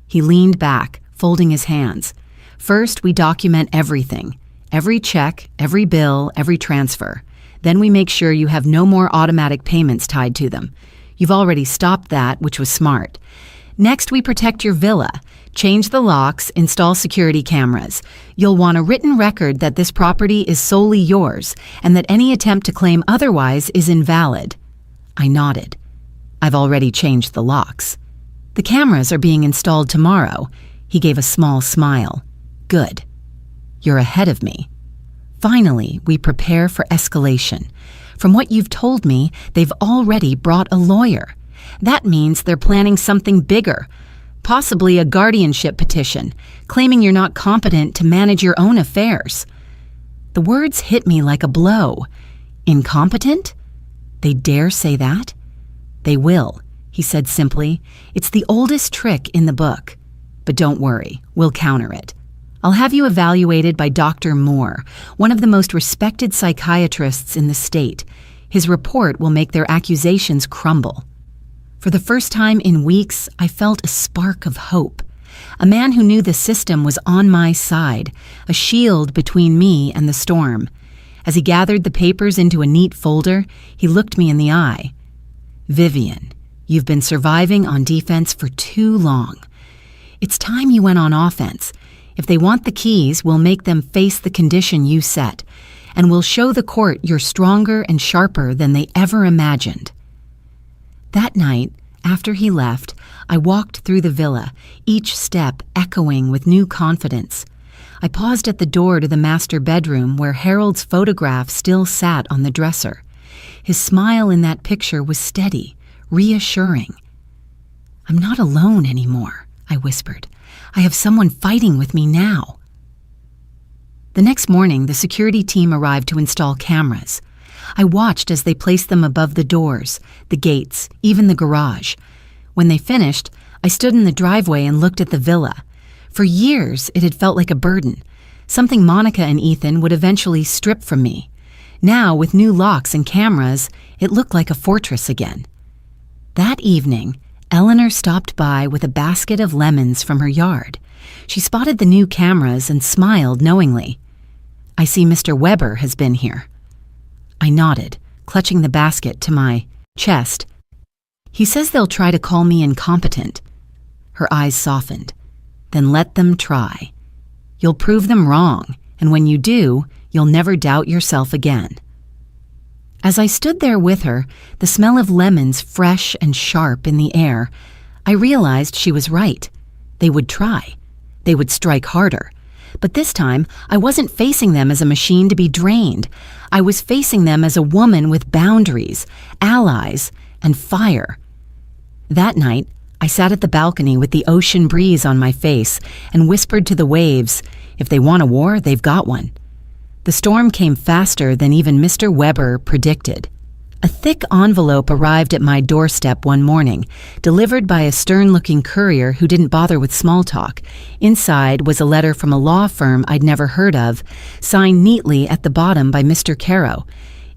He leaned back, folding his hands. First, we document everything. Every check, every bill, every transfer. Then we make sure you have no more automatic payments tied to them. You've already stopped that, which was smart. Next, we protect your villa. Change the locks, install security cameras. You'll want a written record that this property is solely yours and that any attempt to claim otherwise is invalid. I nodded. I've already changed the locks. The cameras are being installed tomorrow. He gave a small smile. Good. You're ahead of me. Finally, we prepare for escalation. From what you've told me, they've already brought a lawyer. That means they're planning something bigger, possibly a guardianship petition, claiming you're not competent to manage your own affairs. The words hit me like a blow. Incompetent? They dare say that? They will, he said simply. It's the oldest trick in the book. But don't worry, we'll counter it. I'll have you evaluated by Dr. Moore, one of the most respected psychiatrists in the state. His report will make their accusations crumble. For the first time in weeks, I felt a spark of hope. A man who knew the system was on my side, a shield between me and the storm. As he gathered the papers into a neat folder, he looked me in the eye. Vivian, you've been surviving on defense for too long. It's time you went on offense. If they want the keys, we'll make them face the condition you set, and we'll show the court you're stronger and sharper than they ever imagined. That night, after he left, I walked through the villa, each step echoing with new confidence. I paused at the door to the master bedroom where Harold's photograph still sat on the dresser. His smile in that picture was steady, reassuring. I'm not alone anymore, I whispered. I have someone fighting with me now. The next morning, the security team arrived to install cameras. I watched as they placed them above the doors, the gates, even the garage. When they finished, I stood in the driveway and looked at the villa. For years, it had felt like a burden, something Monica and Ethan would eventually strip from me. Now, with new locks and cameras, it looked like a fortress again. That evening, Eleanor stopped by with a basket of lemons from her yard. She spotted the new cameras and smiled knowingly. I see Mr. Weber has been here. I nodded, clutching the basket to my chest. He says they'll try to call me incompetent. Her eyes softened. Then let them try. You'll prove them wrong, and when you do, you'll never doubt yourself again. As I stood there with her, the smell of lemons fresh and sharp in the air, I realized she was right. They would try. They would strike harder. But this time, I wasn't facing them as a machine to be drained. I was facing them as a woman with boundaries, allies, and fire. That night, I sat at the balcony with the ocean breeze on my face and whispered to the waves, if they want a war, they've got one. The storm came faster than even Mr. Weber predicted. A thick envelope arrived at my doorstep one morning, delivered by a stern-looking courier who didn't bother with small talk. Inside was a letter from a law firm I'd never heard of, signed neatly at the bottom by Mr. Caro.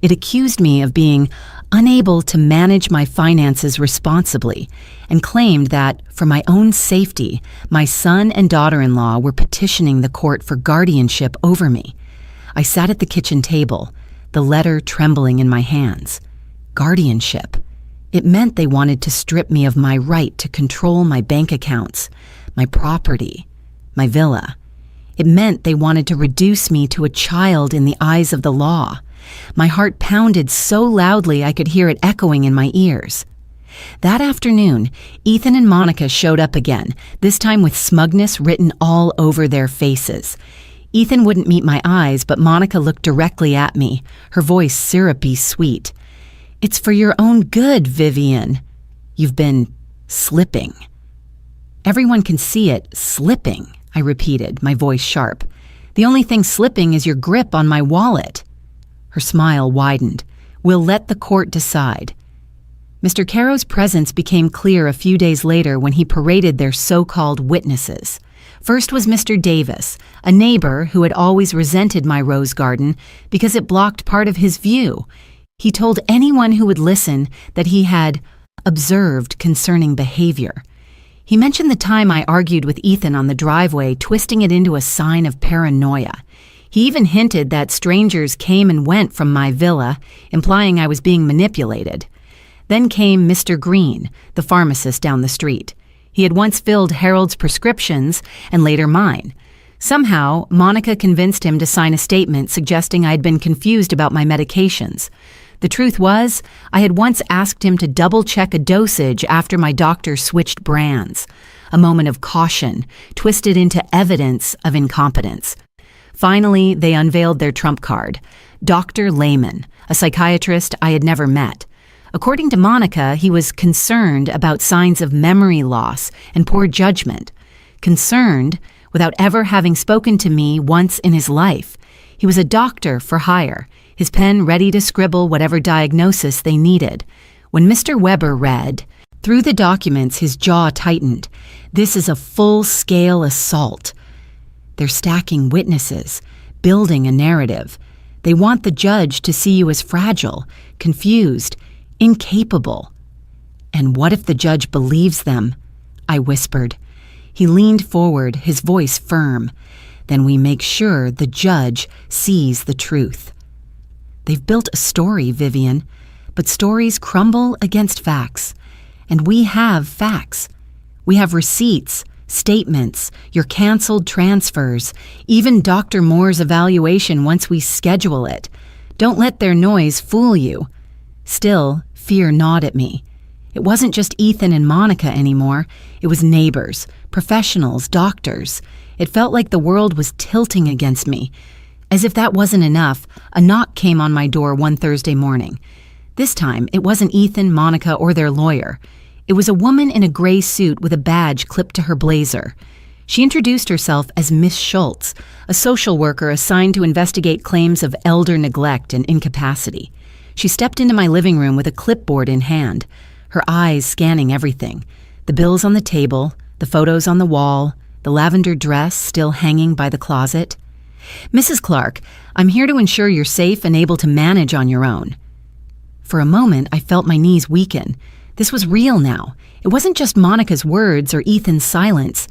It accused me of being unable to manage my finances responsibly and claimed that, for my own safety, my son and daughter-in-law were petitioning the court for guardianship over me. I sat at the kitchen table, the letter trembling in my hands. Guardianship. It meant they wanted to strip me of my right to control my bank accounts, my property, my villa. It meant they wanted to reduce me to a child in the eyes of the law. My heart pounded so loudly I could hear it echoing in my ears. That afternoon, Ethan and Monica showed up again, this time with smugness written all over their faces. Ethan wouldn't meet my eyes, but Monica looked directly at me, her voice syrupy sweet. It's for your own good, Vivian. You've been slipping. Everyone can see it, slipping, I repeated, my voice sharp. The only thing slipping is your grip on my wallet. Her smile widened. We'll let the court decide. Mr. Caro's presence became clear a few days later when he paraded their so-called witnesses. First was Mr. Davis, a neighbor who had always resented my rose garden because it blocked part of his view. He told anyone who would listen that he had observed concerning behavior. He mentioned the time I argued with Ethan on the driveway, twisting it into a sign of paranoia. He even hinted that strangers came and went from my villa, implying I was being manipulated. Then came Mr. Green, the pharmacist down the street. He had once filled Harold's prescriptions and later mine. Somehow, Monica convinced him to sign a statement suggesting I had been confused about my medications. The truth was, I had once asked him to double-check a dosage after my doctor switched brands. A moment of caution, twisted into evidence of incompetence. Finally, they unveiled their trump card, Dr. Lehman, a psychiatrist I had never met. According to Monica, he was concerned about signs of memory loss and poor judgment. Concerned without ever having spoken to me once in his life. He was a doctor for hire, his pen ready to scribble whatever diagnosis they needed. When Mr. Weber read, through the documents, his jaw tightened. This is a full-scale assault. They're stacking witnesses, building a narrative. They want the judge to see you as fragile, confused, incapable. And what if the judge believes them? I whispered. He leaned forward, his voice firm. Then we make sure the judge sees the truth. They've built a story, Vivian, but stories crumble against facts. And we have facts. We have receipts, statements, your canceled transfers, even Dr. Moore's evaluation once we schedule it. Don't let their noise fool you. Still, fear gnawed at me. It wasn't just Ethan and Monica anymore. It was neighbors, professionals, doctors. It felt like the world was tilting against me. As if that wasn't enough, a knock came on my door one Thursday morning. This time, it wasn't Ethan, Monica, or their lawyer. It was a woman in a gray suit with a badge clipped to her blazer. She introduced herself as Miss Schultz, a social worker assigned to investigate claims of elder neglect and incapacity. She stepped into my living room with a clipboard in hand, her eyes scanning everything. The bills on the table, the photos on the wall, the lavender dress still hanging by the closet. Mrs. Clark, I'm here to ensure you're safe and able to manage on your own. For a moment, I felt my knees weaken. This was real now. It wasn't just Monica's words or Ethan's silence.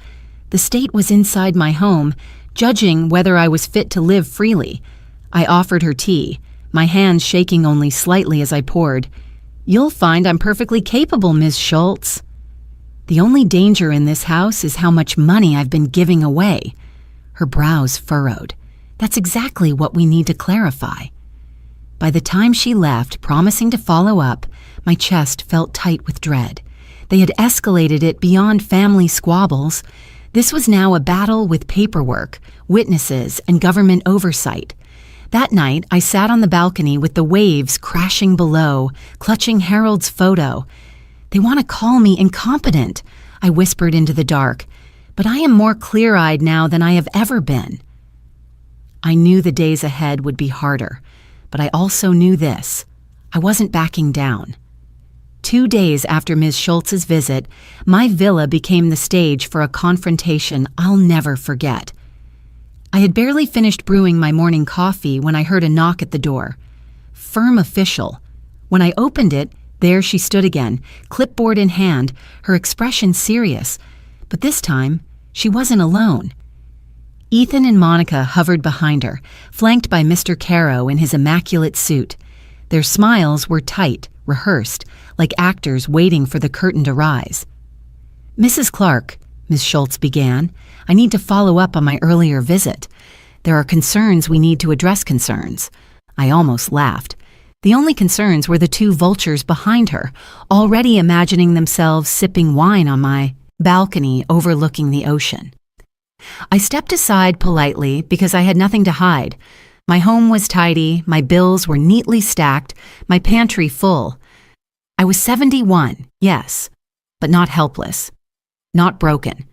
The state was inside my home, judging whether I was fit to live freely. I offered her tea, my hands shaking only slightly as I poured. You'll find I'm perfectly capable, Ms. Schultz. The only danger in this house is how much money I've been giving away. Her brows furrowed. That's exactly what we need to clarify. By the time she left, promising to follow up, my chest felt tight with dread. They had escalated it beyond family squabbles. This was now a battle with paperwork, witnesses, and government oversight. That night, I sat on the balcony with the waves crashing below, clutching Harold's photo. They want to call me incompetent, I whispered into the dark, but I am more clear-eyed now than I have ever been. I knew the days ahead would be harder, but I also knew this. I wasn't backing down. 2 days after Ms. Schultz's visit, my villa became the stage for a confrontation I'll never forget. I had barely finished brewing my morning coffee when I heard a knock at the door. Firm official. When I opened it, there she stood again, clipboard in hand, her expression serious. But this time, she wasn't alone. Ethan and Monica hovered behind her, flanked by Mr. Caro in his immaculate suit. Their smiles were tight, rehearsed, like actors waiting for the curtain to rise. Mrs. Clark, Ms. Schultz began, I need to follow up on my earlier visit. There are concerns we need to address concerns. I almost laughed. The only concerns were the two vultures behind her, already imagining themselves sipping wine on my balcony overlooking the ocean. I stepped aside politely because I had nothing to hide. My home was tidy, my bills were neatly stacked, my pantry full. I was 71, yes, but not helpless, not broken.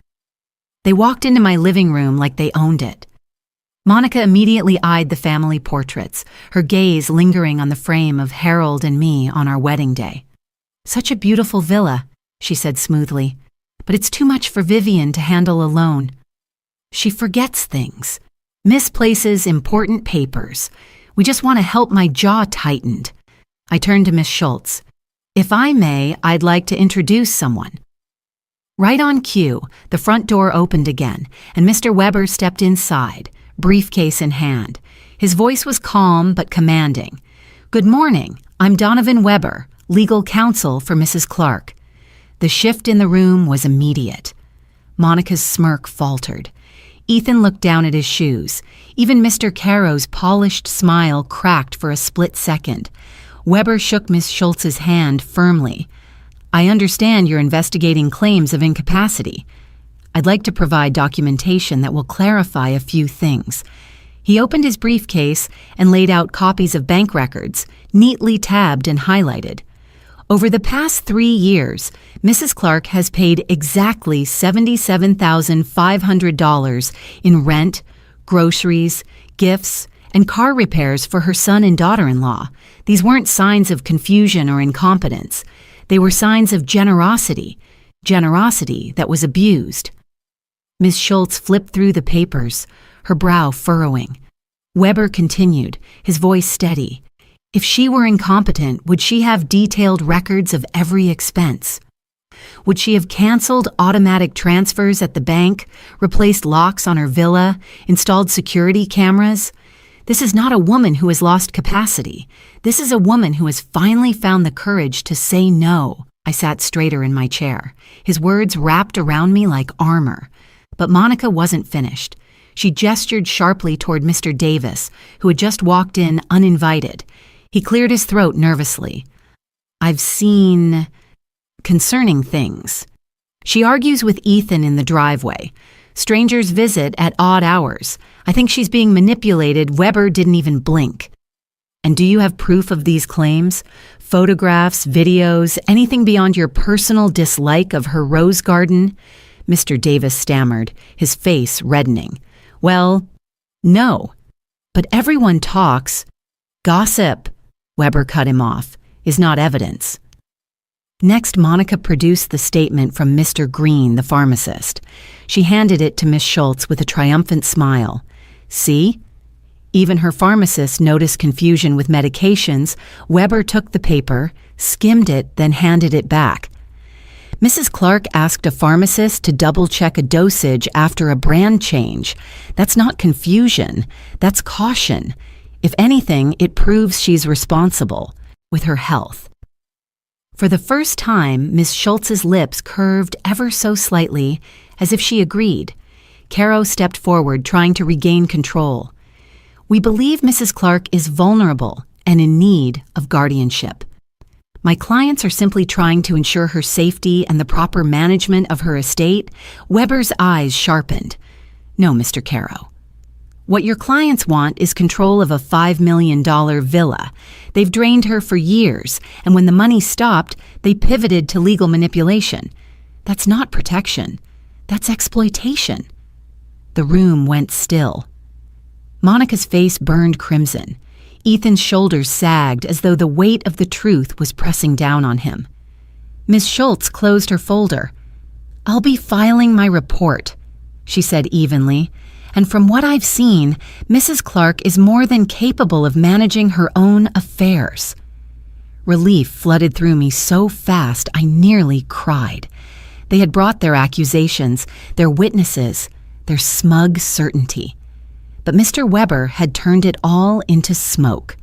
They walked into my living room like they owned it. Monica immediately eyed the family portraits, her gaze lingering on the frame of Harold and me on our wedding day. Such a beautiful villa, she said smoothly, but it's too much for Vivian to handle alone. She forgets things, misplaces important papers. We just want to help. My jaw tightened. I turned to Miss Schultz. If I may, I'd like to introduce someone. Right on cue, the front door opened again, and Mr. Weber stepped inside, briefcase in hand. His voice was calm but commanding. "Good morning. I'm Donovan Weber, legal counsel for Mrs. Clark." The shift in the room was immediate. Monica's smirk faltered. Ethan looked down at his shoes. Even Mr. Caro's polished smile cracked for a split second. Weber shook Miss Schultz's hand firmly. "I understand you're investigating claims of incapacity. I'd like to provide documentation that will clarify a few things." He opened his briefcase and laid out copies of bank records, neatly tabbed and highlighted. Over the past 3 years, Mrs. Clark has paid exactly $77,500 in rent, groceries, gifts, and car repairs for her son and daughter-in-law. These weren't signs of confusion or incompetence. They were signs of generosity that was abused. Ms. Schultz flipped through the papers, her brow furrowing. Weber continued, his voice steady. If she were incompetent, would she have detailed records of every expense? Would she have canceled automatic transfers at the bank, replaced locks on her villa, installed security cameras? This is not a woman who has lost capacity. This is a woman who has finally found the courage to say no. I sat straighter in my chair, his words wrapped around me like armor. But Monica wasn't finished. She gestured sharply toward Mr. Davis, who had just walked in uninvited. He cleared his throat nervously. "I've seen concerning things." She argues with Ethan in the driveway. Strangers visit at odd hours. I think she's being manipulated. Weber didn't even blink. "And do you have proof of these claims? Photographs, videos, anything beyond your personal dislike of her rose garden?" Mr. Davis stammered, his face reddening. "Well, no. But everyone talks. Gossip," Weber cut him off, "is not evidence." Next, Monica produced the statement from Mr. Green, the pharmacist. She handed it to Miss Schultz with a triumphant smile. "See?" Even her pharmacist noticed confusion with medications. Weber took the paper, skimmed it, then handed it back. Mrs. Clark asked a pharmacist to double-check a dosage after a brand change. That's not confusion. That's caution. If anything, it proves she's responsible with her health. For the first time, Miss Schultz's lips curved ever so slightly, as if she agreed. Caro stepped forward, trying to regain control. "We believe Mrs. Clark is vulnerable and in need of guardianship. My clients are simply trying to ensure her safety and the proper management of her estate." Weber's eyes sharpened. "No, Mr. Caro. What your clients want is control of a $5 million villa. They've drained her for years, and when the money stopped, they pivoted to legal manipulation. That's not protection. That's exploitation." The room went still. Monica's face burned crimson. Ethan's shoulders sagged as though the weight of the truth was pressing down on him. Miss Schultz closed her folder. "I'll be filing my report," she said evenly. "And from what I've seen, Mrs. Clark is more than capable of managing her own affairs." Relief flooded through me so fast I nearly cried. They had brought their accusations, their witnesses, their smug certainty. But Mr. Weber had turned it all into smoke.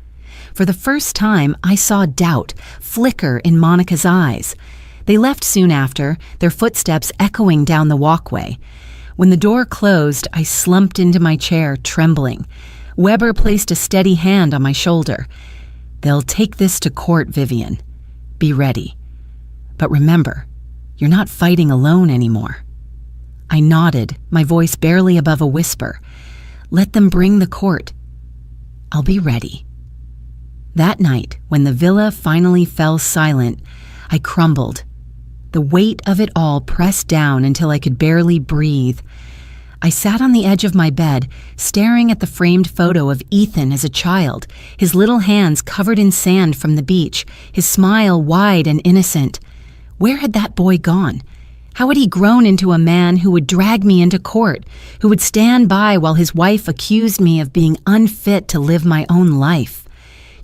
For the first time, I saw doubt flicker in Monica's eyes. They left soon after, their footsteps echoing down the walkway. When the door closed, I slumped into my chair, trembling. Weber placed a steady hand on my shoulder. "They'll take this to court, Vivian. Be ready. But remember, you're not fighting alone anymore." I nodded, my voice barely above a whisper. "Let them bring the court. I'll be ready." That night, when the villa finally fell silent, I crumbled. The weight of it all pressed down until I could barely breathe. I sat on the edge of my bed, staring at the framed photo of Ethan as a child, his little hands covered in sand from the beach, his smile wide and innocent. Where had that boy gone? How had he grown into a man who would drag me into court, who would stand by while his wife accused me of being unfit to live my own life?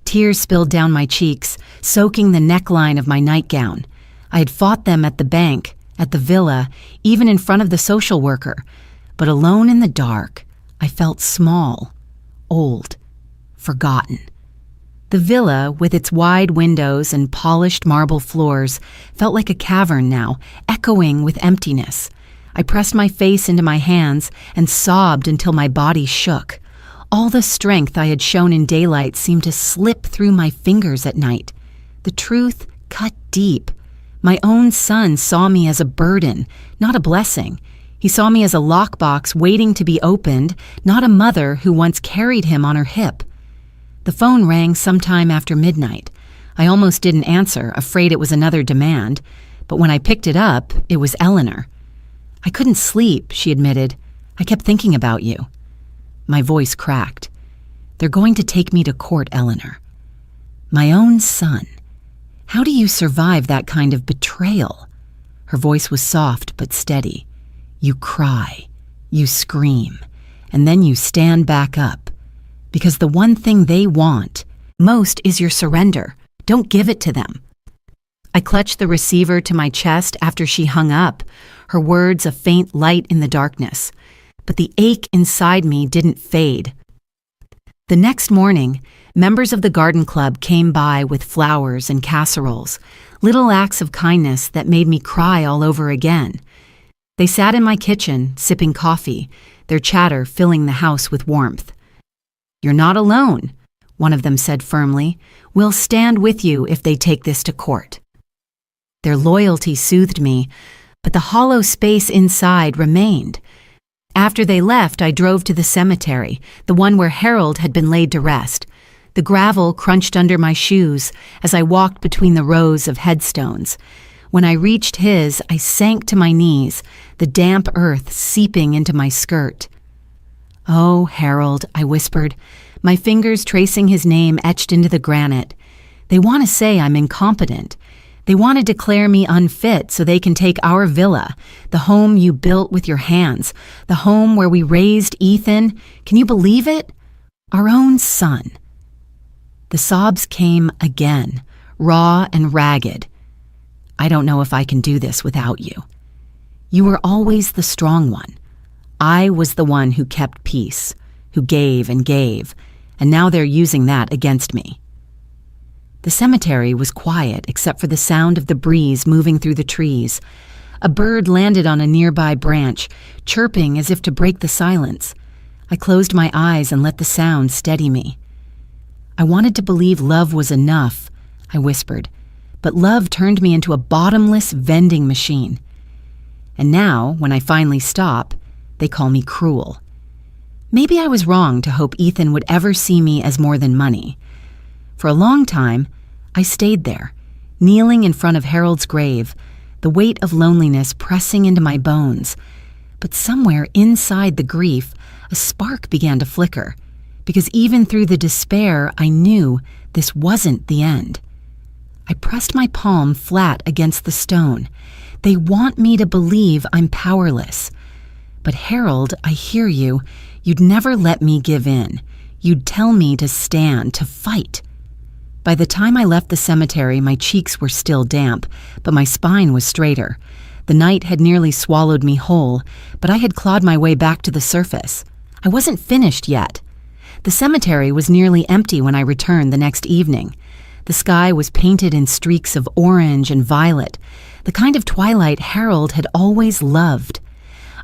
Tears spilled down my cheeks, soaking the neckline of my nightgown. I had fought them at the bank, at the villa, even in front of the social worker. But alone in the dark, I felt small, old, forgotten. The villa, with its wide windows and polished marble floors, felt like a cavern now, echoing with emptiness. I pressed my face into my hands and sobbed until my body shook. All the strength I had shown in daylight seemed to slip through my fingers at night. The truth cut deep. My own son saw me as a burden, not a blessing. He saw me as a lockbox waiting to be opened, not a mother who once carried him on her hip. The phone rang sometime after midnight. I almost didn't answer, afraid it was another demand, but when I picked it up, it was Eleanor. "I couldn't sleep," she admitted. "I kept thinking about you." My voice cracked. "They're going to take me to court, Eleanor." My own son. How do you survive that kind of betrayal? Her voice was soft but steady. You cry, you scream, and then you stand back up. Because the one thing they want most is your surrender. Don't give it to them. I clutched the receiver to my chest after she hung up, her words a faint light in the darkness. But the ache inside me didn't fade. The next morning, members of the garden club came by with flowers and casseroles, little acts of kindness that made me cry all over again. They sat in my kitchen, sipping coffee, their chatter filling the house with warmth. "You're not alone," one of them said firmly. "We'll stand with you if they take this to court." Their loyalty soothed me, but the hollow space inside remained. After they left, I drove to the cemetery, the one where Harold had been laid to rest. The gravel crunched under my shoes as I walked between the rows of headstones. When I reached his, I sank to my knees, the damp earth seeping into my skirt. "Oh, Harold," I whispered, my fingers tracing his name etched into the granite. "They want to say I'm incompetent. They want to declare me unfit so they can take our villa, the home you built with your hands, the home where we raised Ethan. Can you believe it? Our own son." The sobs came again, raw and ragged. "I don't know if I can do this without you. You were always the strong one. I was the one who kept peace, who gave, and now they're using that against me." The cemetery was quiet except for the sound of the breeze moving through the trees. A bird landed on a nearby branch, chirping as if to break the silence. I closed my eyes and let the sound steady me. "I wanted to believe love was enough," I whispered, but love turned me into a bottomless vending machine. And now, when I finally stop, they call me cruel. Maybe I was wrong to hope Ethan would ever see me as more than money. For a long time, I stayed there, kneeling in front of Harold's grave, the weight of loneliness pressing into my bones. But somewhere inside the grief, a spark began to flicker, because even through the despair, I knew this wasn't the end. I pressed my palm flat against the stone. They want me to believe I'm powerless. But Harold, I hear you. You'd never let me give in. You'd tell me to stand, to fight. By the time I left the cemetery, my cheeks were still damp, but my spine was straighter. The night had nearly swallowed me whole, but I had clawed my way back to the surface. I wasn't finished yet. The cemetery was nearly empty when I returned the next evening. The sky was painted in streaks of orange and violet, the kind of twilight Harold had always loved.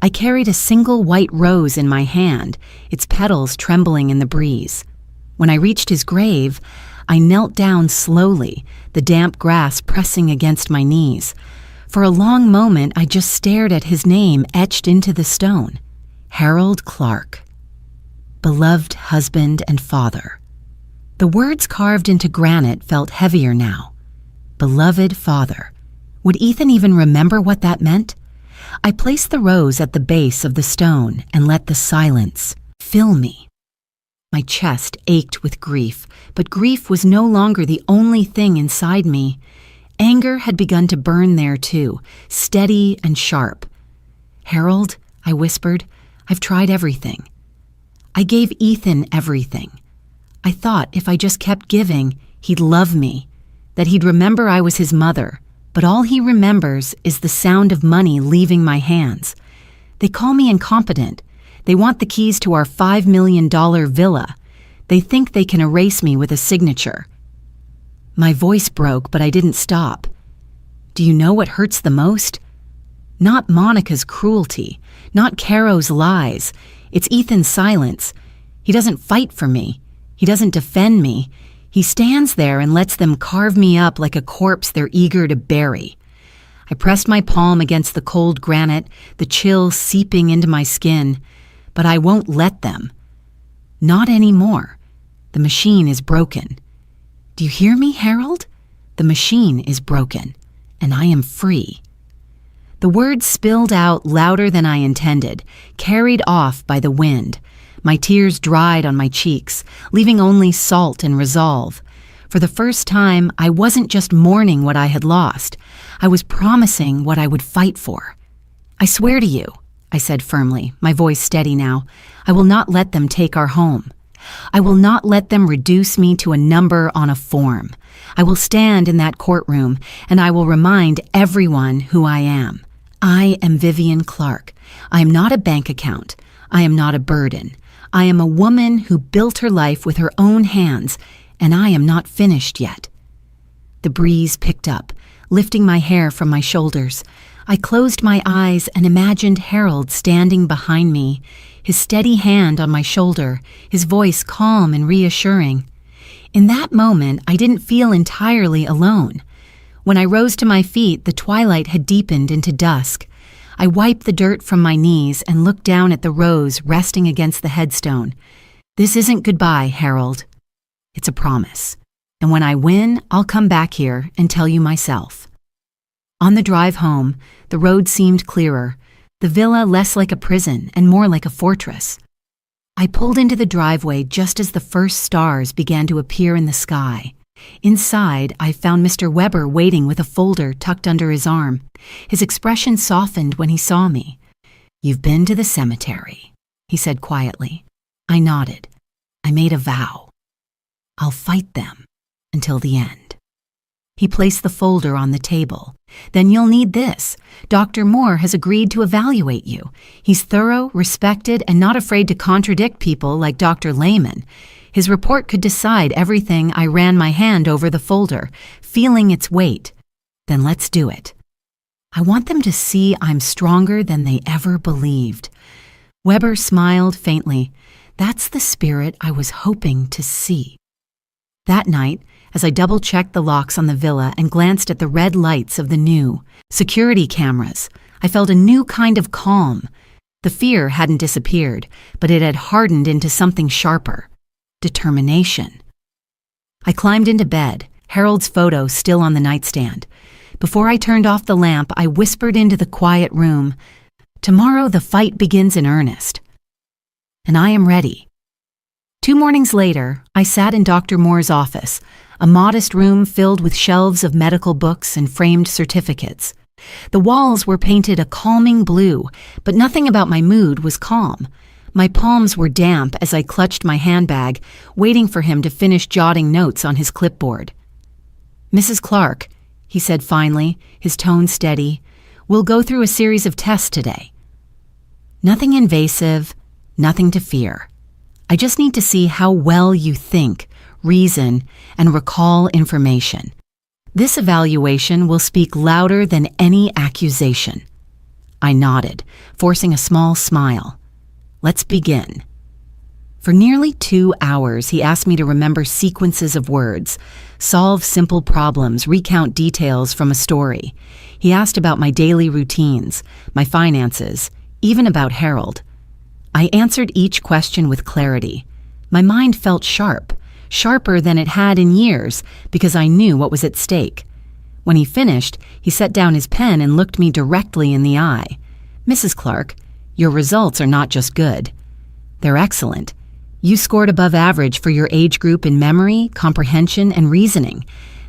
I carried a single white rose in my hand, its petals trembling in the breeze. When I reached his grave, I knelt down slowly, the damp grass pressing against my knees. For a long moment, I just stared at his name etched into the stone. Harold Clark. Beloved husband and father. The words carved into granite felt heavier now. Beloved father. Would Ethan even remember what that meant? I placed the rose at the base of the stone and let the silence fill me. My chest ached with grief, but grief was no longer the only thing inside me. Anger had begun to burn there too, steady and sharp. "Harold," I whispered, "I've tried everything. I gave Ethan everything. I thought if I just kept giving, he'd love me, that he'd remember I was his mother, but all he remembers is the sound of money leaving my hands. They call me incompetent. They want the keys to our $5 million villa. They think they can erase me with a signature. My voice broke, but I didn't stop. Do you know what hurts the most? Not Monica's cruelty, not Caro's lies. It's Ethan's silence. He doesn't fight for me. He doesn't defend me. He stands there and lets them carve me up like a corpse they're eager to bury. I pressed my palm against the cold granite, the chill seeping into my skin, but I won't let them. Not anymore. The machine is broken. Do you hear me, Harold? The machine is broken, and I am free. The words spilled out louder than I intended, carried off by the wind. My tears dried on my cheeks, leaving only salt and resolve. For the first time, I wasn't just mourning what I had lost. I was promising what I would fight for. I swear to you, I said firmly, my voice steady now, I will not let them take our home. I will not let them reduce me to a number on a form. I will stand in that courtroom, and I will remind everyone who I am. I am Vivian Clark. I am not a bank account. I am not a burden. I am a woman who built her life with her own hands, and I am not finished yet. The breeze picked up, lifting my hair from my shoulders. I closed my eyes and imagined Harold standing behind me, his steady hand on my shoulder, his voice calm and reassuring. In that moment, I didn't feel entirely alone. When I rose to my feet, the twilight had deepened into dusk. I wiped the dirt from my knees and looked down at the rose resting against the headstone. This isn't goodbye, Harold. It's a promise. And when I win, I'll come back here and tell you myself. On the drive home, the road seemed clearer, the villa less like a prison and more like a fortress. I pulled into the driveway just as the first stars began to appear in the sky. Inside, I found Mr. Weber waiting with a folder tucked under his arm. His expression softened when he saw me. "You've been to the cemetery," he said quietly. I nodded. I made a vow. I'll fight them until the end. He placed the folder on the table. "Then you'll need this. Dr. Moore has agreed to evaluate you. He's thorough, respected, and not afraid to contradict people like Dr. Lehman. His report could decide everything." I ran my hand over the folder, feeling its weight. "Then let's do it. I want them to see I'm stronger than they ever believed." Weber smiled faintly. "That's the spirit I was hoping to see." That night, as I double-checked the locks on the villa and glanced at the red lights of the new security cameras, I felt a new kind of calm. The fear hadn't disappeared, but it had hardened into something sharper. Determination. I climbed into bed, Harold's photo still on the nightstand. Before I turned off the lamp, I whispered into the quiet room, "Tomorrow the fight begins in earnest." And I am ready. 2 mornings later, I sat in Dr. Moore's office, a modest room filled with shelves of medical books and framed certificates. The walls were painted a calming blue, but nothing about my mood was calm. My palms were damp as I clutched my handbag, waiting for him to finish jotting notes on his clipboard. "Mrs. Clark," he said finally, his tone steady, "we'll go through a series of tests today. Nothing invasive, nothing to fear. I just need to see how well you think, reason, and recall information. This evaluation will speak louder than any accusation." I nodded, forcing a small smile. "Let's begin." For nearly 2 hours, he asked me to remember sequences of words, solve simple problems, recount details from a story. He asked about my daily routines, my finances, even about Harold. I answered each question with clarity. My mind felt sharp, sharper than it had in years, because I knew what was at stake. When he finished, he set down his pen and looked me directly in the eye. "Mrs. Clark, your results are not just good. They're excellent. You scored above average for your age group in memory, comprehension, and reasoning.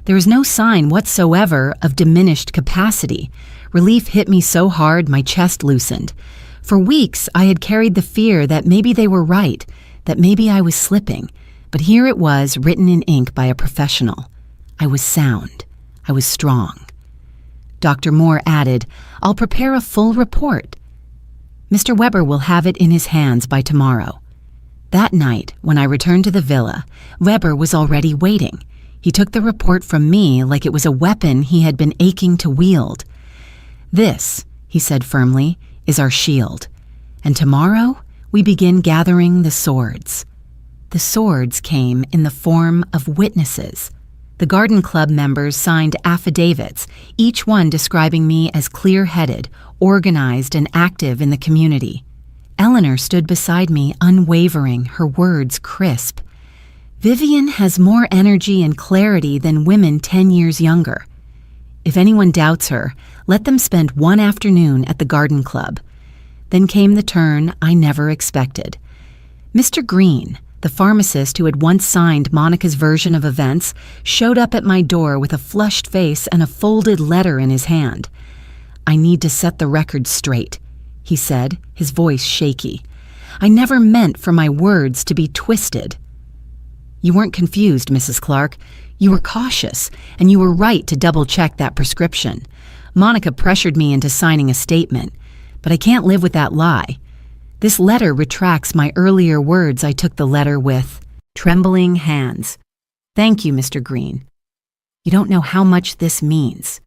There is no sign whatsoever of diminished capacity." Relief hit me so hard my chest loosened. For weeks, I had carried the fear that maybe they were right, that maybe I was slipping. But here it was, written in ink by a professional. I was sound. I was strong. Dr. Moore added, "I'll prepare a full report." Mr. Weber will have it in his hands by tomorrow. That night, when I returned to the villa, Weber was already waiting. He took the report from me like it was a weapon he had been aching to wield. "This," he said firmly, "is our shield. And tomorrow, we begin gathering the swords." The swords came in the form of witnesses. The Garden Club members signed affidavits, each one describing me as clear-headed, organized, and active in the community. Eleanor stood beside me, unwavering, her words crisp. "Vivian has more energy and clarity than women 10 years younger. If anyone doubts her, let them spend one afternoon at the Garden Club." Then came the turn I never expected. Mr. Green, the pharmacist who had once signed Monica's version of events, showed up at my door with a flushed face and a folded letter in his hand. "I need to set the record straight," he said, his voice shaky. "I never meant for my words to be twisted." "You weren't confused, Mrs. Clark. You were cautious, and you were right to double-check that prescription. Monica pressured me into signing a statement, but I can't live with that lie. This letter retracts my earlier words I took the letter with trembling hands. Thank you, Mr. Green. You don't know how much this means."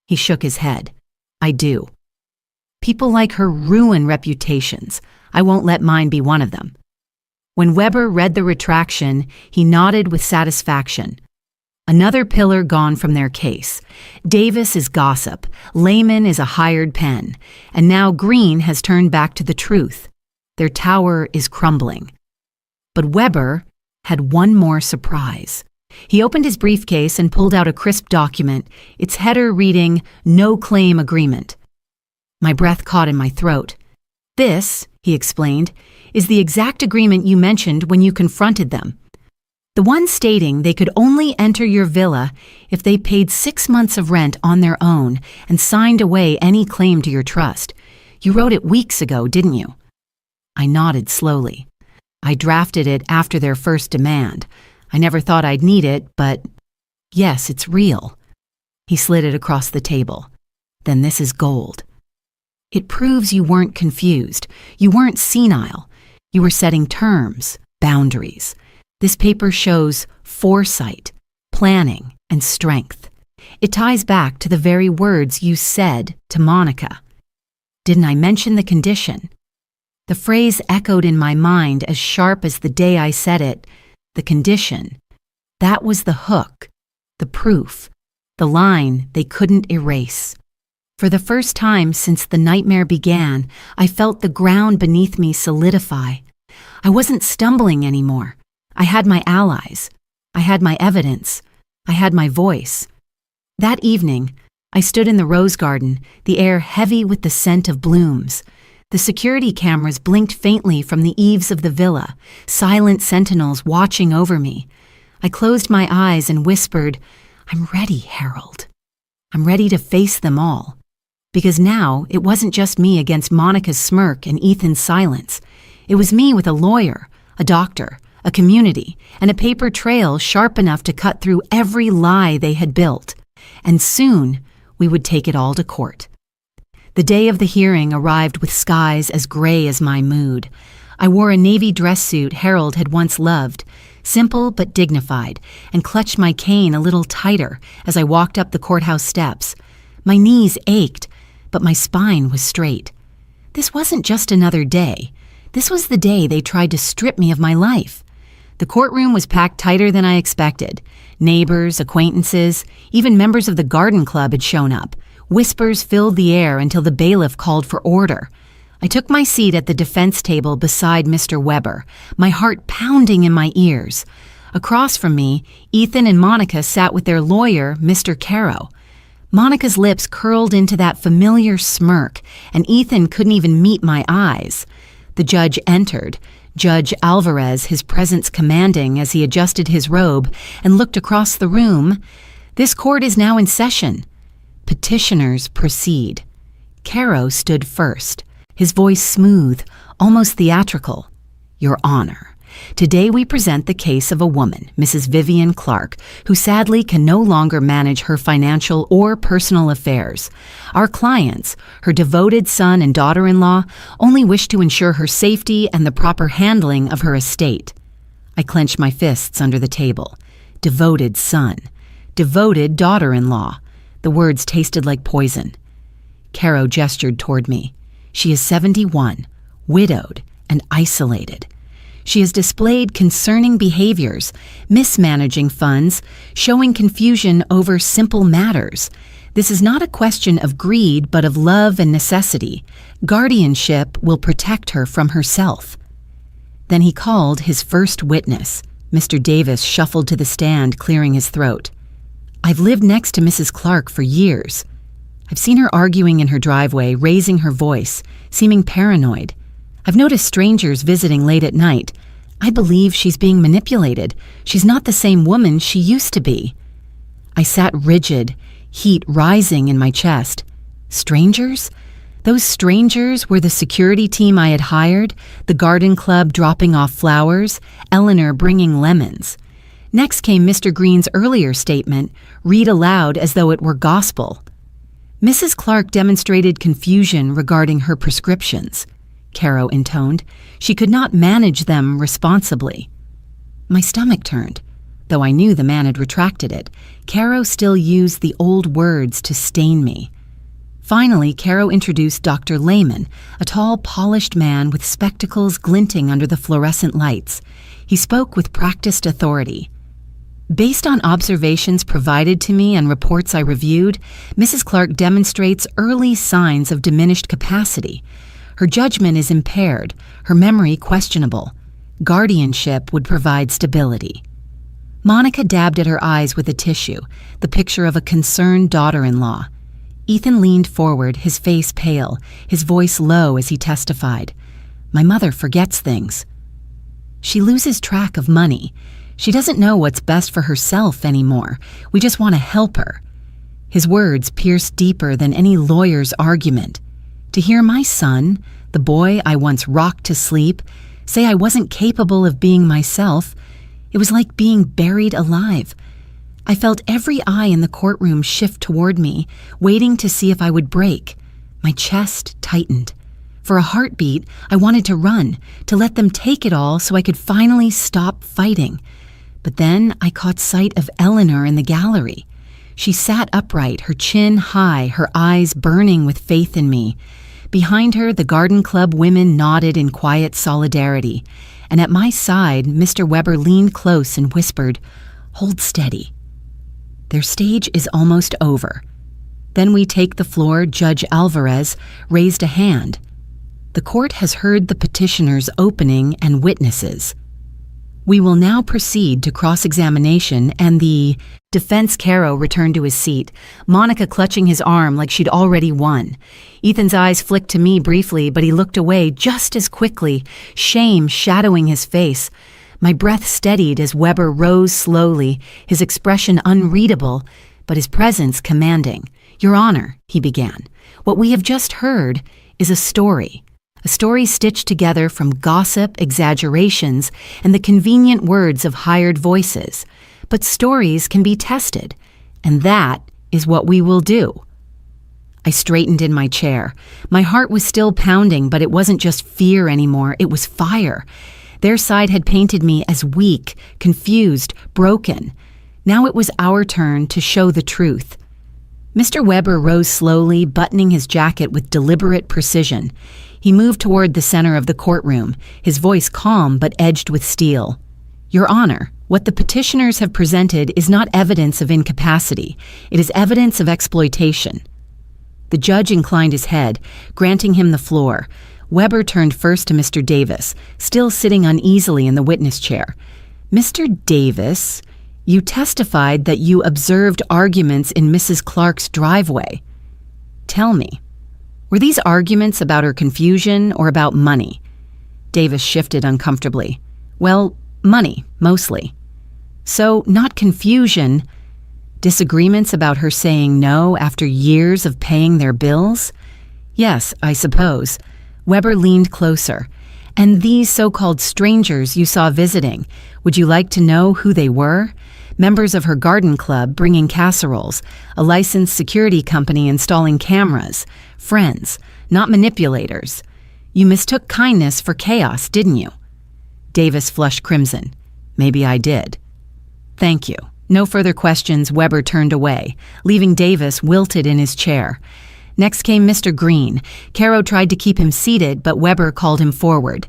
He shook his head. "I do. People like her ruin reputations. I won't let mine be one of them." When Weber read the retraction, he nodded with satisfaction. Another pillar gone from their case. Davis is gossip, Lehman is a hired pen, and now Green has turned back to the truth. Their tower is crumbling. But Weber had one more surprise. He opened his briefcase and pulled out a crisp document, its header reading, "No Claim Agreement." My breath caught in my throat. "This," he explained, "is the exact agreement you mentioned when you confronted them. The one stating they could only enter your villa if they paid 6 months of rent on their own and signed away any claim to your trust. You wrote it weeks ago, didn't you?" I nodded slowly. "I drafted it after their first demand. I never thought I'd need it, but yes, it's real." He slid it across the table. "Then this is gold. It proves you weren't confused. You weren't senile. You were setting terms, boundaries. This paper shows foresight, planning, and strength. It ties back to the very words you said to Monica. Didn't I mention the condition?" The phrase echoed in my mind as sharp as the day I said it. The condition. That was the hook, the proof, the line they couldn't erase. For the first time since the nightmare began, I felt the ground beneath me solidify. I wasn't stumbling anymore. I had my allies. I had my evidence. I had my voice. That evening, I stood in the rose garden, the air heavy with the scent of blooms. The security cameras blinked faintly from the eaves of the villa, silent sentinels watching over me. I closed my eyes and whispered, "I'm ready, Harold. I'm ready to face them all." Because now it wasn't just me against Monica's smirk and Ethan's silence. It was me with a lawyer, a doctor, a community, and a paper trail sharp enough to cut through every lie they had built. And soon, we would take it all to court. The day of the hearing arrived with skies as gray as my mood. I wore a navy dress suit Harold had once loved, simple but dignified, and clutched my cane a little tighter as I walked up the courthouse steps. My knees ached, but my spine was straight. This wasn't just another day. This was the day they tried to strip me of my life. The courtroom was packed tighter than I expected. Neighbors, acquaintances, even members of the Garden Club had shown up. Whispers filled the air until the bailiff called for order. I took my seat at the defense table beside Mr. Weber, my heart pounding in my ears. Across from me, Ethan and Monica sat with their lawyer, Mr. Caro. Monica's lips curled into that familiar smirk, and Ethan couldn't even meet my eyes. The judge entered, Judge Alvarez, his presence commanding as he adjusted his robe and looked across the room. "This court is now in session. Petitioners proceed." Caro stood first, his voice smooth, almost theatrical. "Your Honor, Today we present the case of a woman, Mrs. Vivian Clark, who sadly can no longer manage her financial or personal affairs. Our clients, her devoted son and daughter-in-law, only wish to ensure her safety and the proper handling of her estate. I clenched my fists under the table. Devoted son. Devoted daughter-in-law. The words tasted like poison. Caro gestured toward me. She is 71, widowed, and isolated. She has displayed concerning behaviors, mismanaging funds, showing confusion over simple matters. This is not a question of greed, but of love and necessity. Guardianship will protect her from herself. Then he called his first witness. Mr. Davis shuffled to the stand, clearing his throat. I've lived next to Mrs. Clark for years. I've seen her arguing in her driveway, raising her voice, seeming paranoid. I've noticed strangers visiting late at night. I believe she's being manipulated. She's not the same woman she used to be. I sat rigid, heat rising in my chest. Strangers? Those strangers were the security team I had hired, the garden club dropping off flowers, Eleanor bringing lemons. Next came Mr. Green's earlier statement, read aloud as though it were gospel. Mrs. Clark demonstrated confusion regarding her prescriptions, Caro intoned. She could not manage them responsibly. My stomach turned. Though I knew the man had retracted it, Caro still used the old words to stain me. Finally, Caro introduced Dr. Lehman, a tall, polished man with spectacles glinting under the fluorescent lights. He spoke with practiced authority. Based on observations provided to me and reports I reviewed, Mrs. Clark demonstrates early signs of diminished capacity. Her judgment is impaired, her memory questionable. Guardianship would provide stability. Monica dabbed at her eyes with a tissue, the picture of a concerned daughter-in-law. Ethan leaned forward, his face pale, his voice low as he testified. My mother forgets things. She loses track of money. She doesn't know what's best for herself anymore. We just want to help her. His words pierced deeper than any lawyer's argument. To hear my son, the boy I once rocked to sleep, say I wasn't capable of being myself, it was like being buried alive. I felt every eye in the courtroom shift toward me, waiting to see if I would break. My chest tightened. For a heartbeat, I wanted to run, to let them take it all so I could finally stop fighting. But then I caught sight of Eleanor in the gallery. She sat upright, her chin high, her eyes burning with faith in me. Behind her, the garden club women nodded in quiet solidarity. And at my side, Mr. Weber leaned close and whispered, "Hold steady." Their stage is almost over. Then we take the floor. Judge Alvarez raised a hand. The court has heard the petitioner's opening and witnesses. We will now proceed to cross-examination, and the defense Caro returned to his seat, Monica clutching his arm like she'd already won. Ethan's eyes flicked to me briefly, but he looked away just as quickly, shame shadowing his face. My breath steadied as Weber rose slowly, his expression unreadable, but his presence commanding. Your Honor, he began, what we have just heard is a story stitched together from gossip, exaggerations, and the convenient words of hired voices. But stories can be tested, and that is what we will do. I straightened in my chair. My heart was still pounding, but it wasn't just fear anymore, it was fire. Their side had painted me as weak, confused, broken. Now it was our turn to show the truth. Mr. Weber rose slowly, buttoning his jacket with deliberate precision. He moved toward the center of the courtroom, his voice calm but edged with steel. Your Honor, what the petitioners have presented is not evidence of incapacity. It is evidence of exploitation. The judge inclined his head, granting him the floor. Weber turned first to Mr. Davis, still sitting uneasily in the witness chair. Mr. Davis, you testified that you observed arguments in Mrs. Clark's driveway. Tell me, were these arguments about her confusion or about money? Davis shifted uncomfortably. Well, money, mostly. So, not confusion. Disagreements about her saying no after years of paying their bills? Yes, I suppose. Weber leaned closer. And these so-called strangers you saw visiting, would you like to know who they were? Members of her garden club bringing casseroles, a licensed security company installing cameras, friends, not manipulators. You mistook kindness for chaos, didn't you? Davis flushed crimson. Maybe I did. Thank you. No further questions, Weber turned away, leaving Davis wilted in his chair. Next came Mr. Green. Caro tried to keep him seated, but Weber called him forward.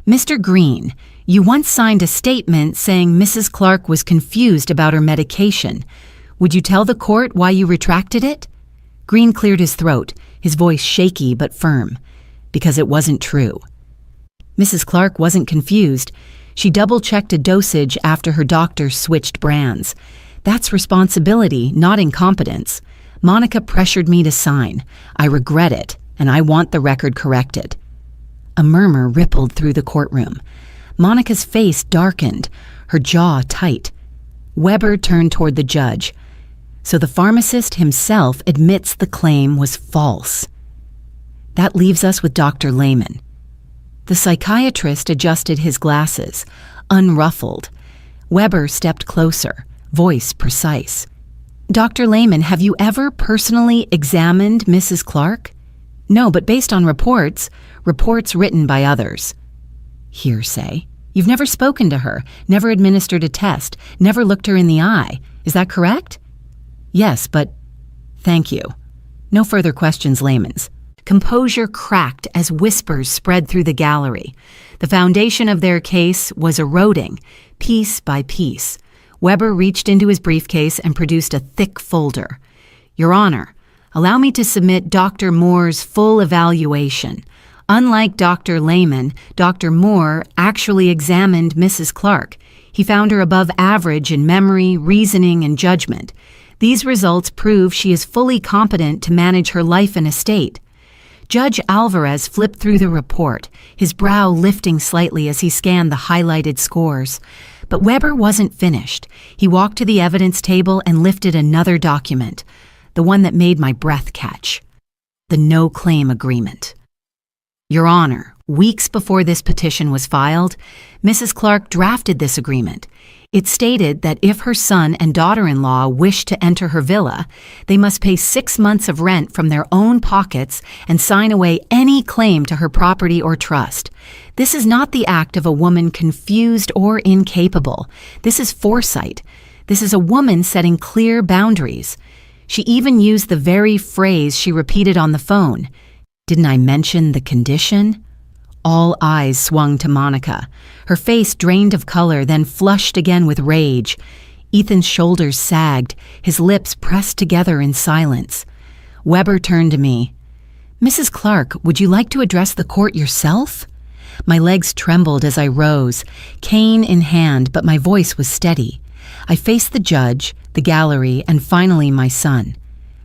Mr. Green, you once signed a statement saying Mrs. Clark was confused about her medication. Would you tell the court why you retracted it? Green cleared his throat, his voice shaky but firm. Because it wasn't true. Mrs. Clark wasn't confused. She double-checked a dosage after her doctor switched brands. That's responsibility, not incompetence. Monica pressured me to sign. I regret it, and I want the record corrected. A murmur rippled through the courtroom. Monica's face darkened, her jaw tight. Weber turned toward the judge. So the pharmacist himself admits the claim was false. That leaves us with Dr. Lehman. The psychiatrist adjusted his glasses, unruffled. Weber stepped closer, voice precise. Dr. Lehman, have you ever personally examined Mrs. Clark? No, but based on reports written by others. Hearsay. You've never spoken to her, never administered a test, never looked her in the eye. Is that correct? Yes, but thank you. No further questions, Lehman's. Composure cracked as whispers spread through the gallery. The foundation of their case was eroding, piece by piece. Weber reached into his briefcase and produced a thick folder. Your Honor, allow me to submit Dr. Moore's full evaluation. Unlike Dr. Lehman, Dr. Moore actually examined Mrs. Clark. He found her above average in memory, reasoning, and judgment. These results prove she is fully competent to manage her life and estate. Judge Alvarez flipped through the report, his brow lifting slightly as he scanned the highlighted scores. But Weber wasn't finished. He walked to the evidence table and lifted another document, the one that made my breath catch. The no-claim agreement. Your Honor, weeks before this petition was filed, Mrs. Clark drafted this agreement. It stated that if her son and daughter-in-law wished to enter her villa, they must pay 6 months of rent from their own pockets and sign away any claim to her property or trust. This is not the act of a woman confused or incapable. This is foresight. This is a woman setting clear boundaries. She even used the very phrase she repeated on the phone. Didn't I mention the condition? All eyes swung to Monica. Her face drained of color, then flushed again with rage. Ethan's shoulders sagged, his lips pressed together in silence. Weber turned to me. Mrs. Clark, would you like to address the court yourself? My legs trembled as I rose, cane in hand, but my voice was steady. I faced the judge, the gallery, and finally my son.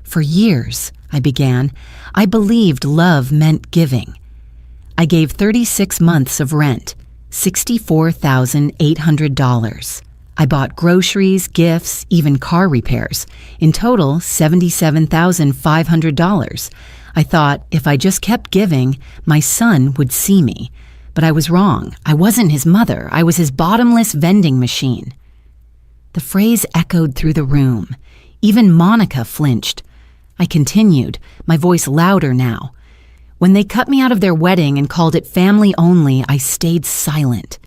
For years, I began, I believed love meant giving. I gave 36 months of rent, $64,800. I bought groceries, gifts, even car repairs. In total, $77,500. I thought if I just kept giving, my son would see me. But I was wrong. I wasn't his mother. I was his bottomless vending machine. The phrase echoed through the room. Even Monica flinched. I continued, my voice louder now. When they cut me out of their wedding and called it family only, I stayed silent.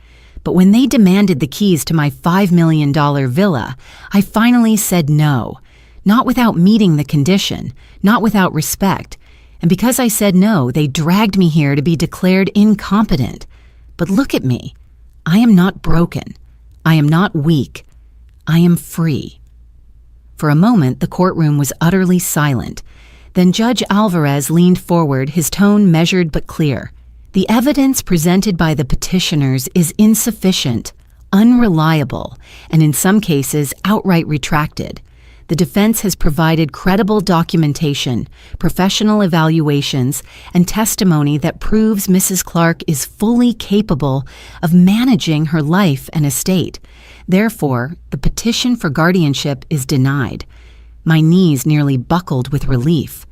But when they demanded the keys to my $5 million villa, I finally said no. Not without meeting the condition, not without respect. And because I said no, they dragged me here to be declared incompetent. But look at me. I am not broken. I am not weak. I am free. For a moment, the courtroom was utterly silent. Then Judge Alvarez leaned forward, his tone measured but clear. The evidence presented by the petitioners is insufficient, unreliable, and in some cases outright retracted. The defense has provided credible documentation, professional evaluations, and testimony that proves Mrs. Clark is fully capable of managing her life and estate. Therefore, the petition for guardianship is denied. My knees nearly buckled with relief.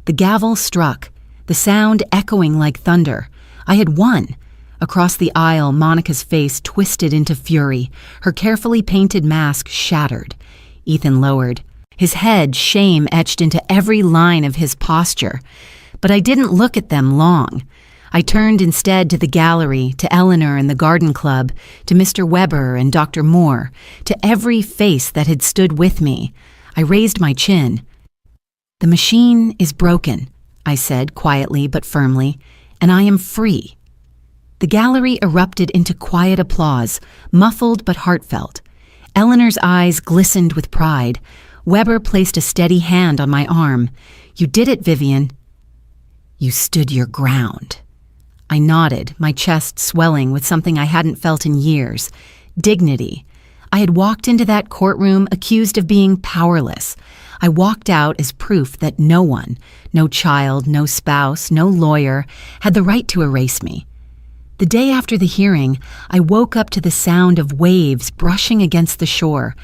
The gavel struck, the sound echoing like thunder. I had won. Across the aisle, Monica's face twisted into fury, her carefully painted mask shattered. Ethan lowered, his head shame etched into every line of his posture. But I didn't look at them long. I turned instead to the gallery, to Eleanor and the garden club, to Mr. Weber and Dr. Moore, to every face that had stood with me. I raised my chin. "The machine is broken," I said quietly but firmly, "and I am free." The gallery erupted into quiet applause, muffled but heartfelt. Eleanor's eyes glistened with pride. Weber placed a steady hand on my arm. "You did it, Vivian." "You stood your ground." I nodded, my chest swelling with something I hadn't felt in years: dignity. I had walked into that courtroom accused of being powerless. I walked out as proof that no one, no child, no spouse, no lawyer, had the right to erase me. The day after the hearing, I woke up to the sound of waves brushing against the shore.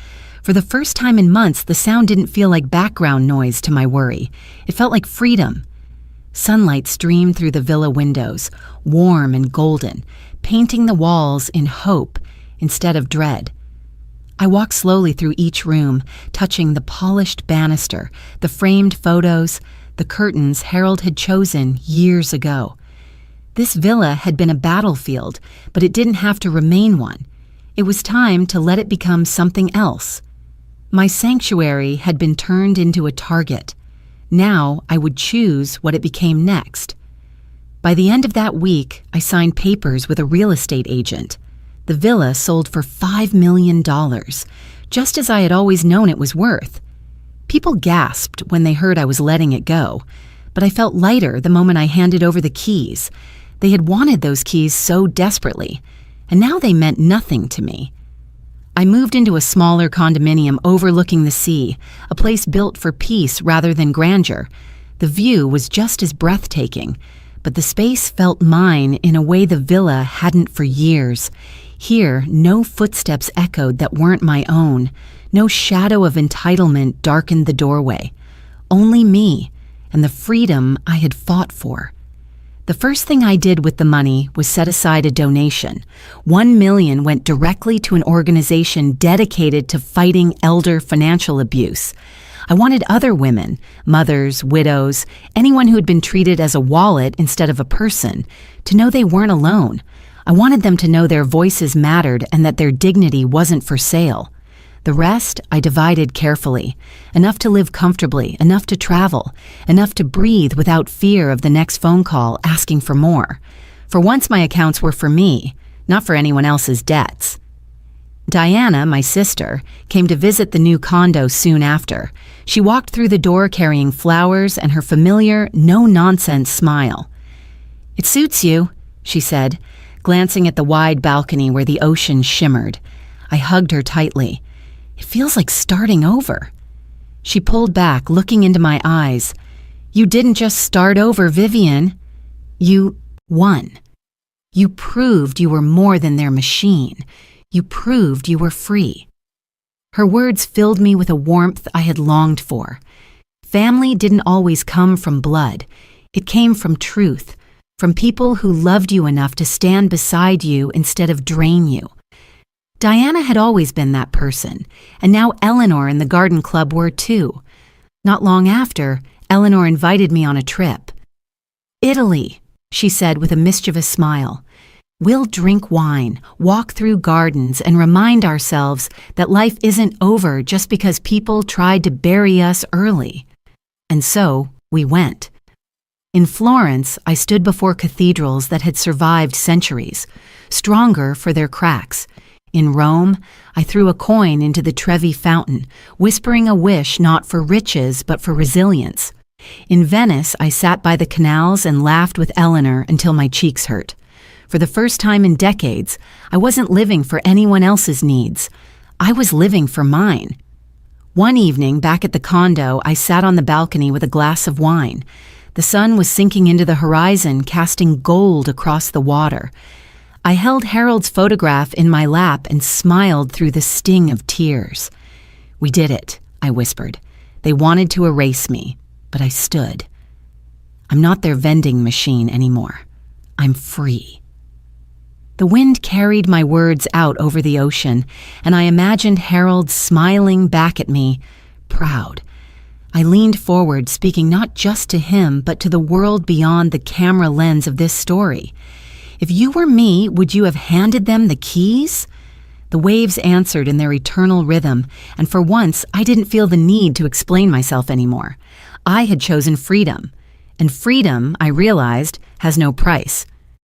For the first time in months, the sound didn't feel like background noise to my worry. It felt like freedom. Sunlight streamed through the villa windows, warm and golden, painting the walls in hope instead of dread. I walked slowly through each room, touching the polished banister, the framed photos, the curtains Harold had chosen years ago. This villa had been a battlefield, but it didn't have to remain one. It was time to let it become something else. My sanctuary had been turned into a target. Now I would choose what it became next. By the end of that week, I signed papers with a real estate agent. The villa sold for $5 million, just as I had always known it was worth. People gasped when they heard I was letting it go, but I felt lighter the moment I handed over the keys. They had wanted those keys so desperately, and now they meant nothing to me. I moved into a smaller condominium overlooking the sea, a place built for peace rather than grandeur. The view was just as breathtaking, but the space felt mine in a way the villa hadn't for years. Here, no footsteps echoed that weren't my own. No shadow of entitlement darkened the doorway. Only me and the freedom I had fought for. The first thing I did with the money was set aside a donation. $1 million went directly to an organization dedicated to fighting elder financial abuse. I wanted other women, mothers, widows, anyone who had been treated as a wallet instead of a person, to know they weren't alone. I wanted them to know their voices mattered and that their dignity wasn't for sale. The rest I divided carefully, enough to live comfortably, enough to travel, enough to breathe without fear of the next phone call asking for more. For once my accounts were for me, not for anyone else's debts. Diana, my sister, came to visit the new condo soon after. She walked through the door carrying flowers and her familiar, no-nonsense smile. "It suits you," she said, glancing at the wide balcony where the ocean shimmered. I hugged her tightly. "It feels like starting over." She pulled back, looking into my eyes. "You didn't just start over, Vivian. You won. You proved you were more than their machine. You proved you were free." Her words filled me with a warmth I had longed for. Family didn't always come from blood. It came from truth, from people who loved you enough to stand beside you instead of drain you. Diana had always been that person, and now Eleanor and the garden club were too. Not long after, Eleanor invited me on a trip. "Italy," she said with a mischievous smile. "We'll drink wine, walk through gardens, and remind ourselves that life isn't over just because people tried to bury us early." And so we went. In Florence, I stood before cathedrals that had survived centuries, stronger for their cracks. In Rome, I threw a coin into the Trevi fountain, whispering a wish not for riches but for resilience. In Venice, I sat by the canals and laughed with Eleanor until my cheeks hurt. For the first time in decades, I wasn't living for anyone else's needs. I was living for mine. One evening, back at the condo, I sat on the balcony with a glass of wine. The sun was sinking into the horizon, casting gold across the water. I held Harold's photograph in my lap and smiled through the sting of tears. "We did it," I whispered. "They wanted to erase me, but I stood. I'm not their vending machine anymore. I'm free." The wind carried my words out over the ocean, and I imagined Harold smiling back at me, proud. I leaned forward, speaking not just to him, but to the world beyond the camera lens of this story. If you were me, would you have handed them the keys? The waves answered in their eternal rhythm, and for once I didn't feel the need to explain myself anymore. I had chosen freedom, and freedom, I realized, has no price.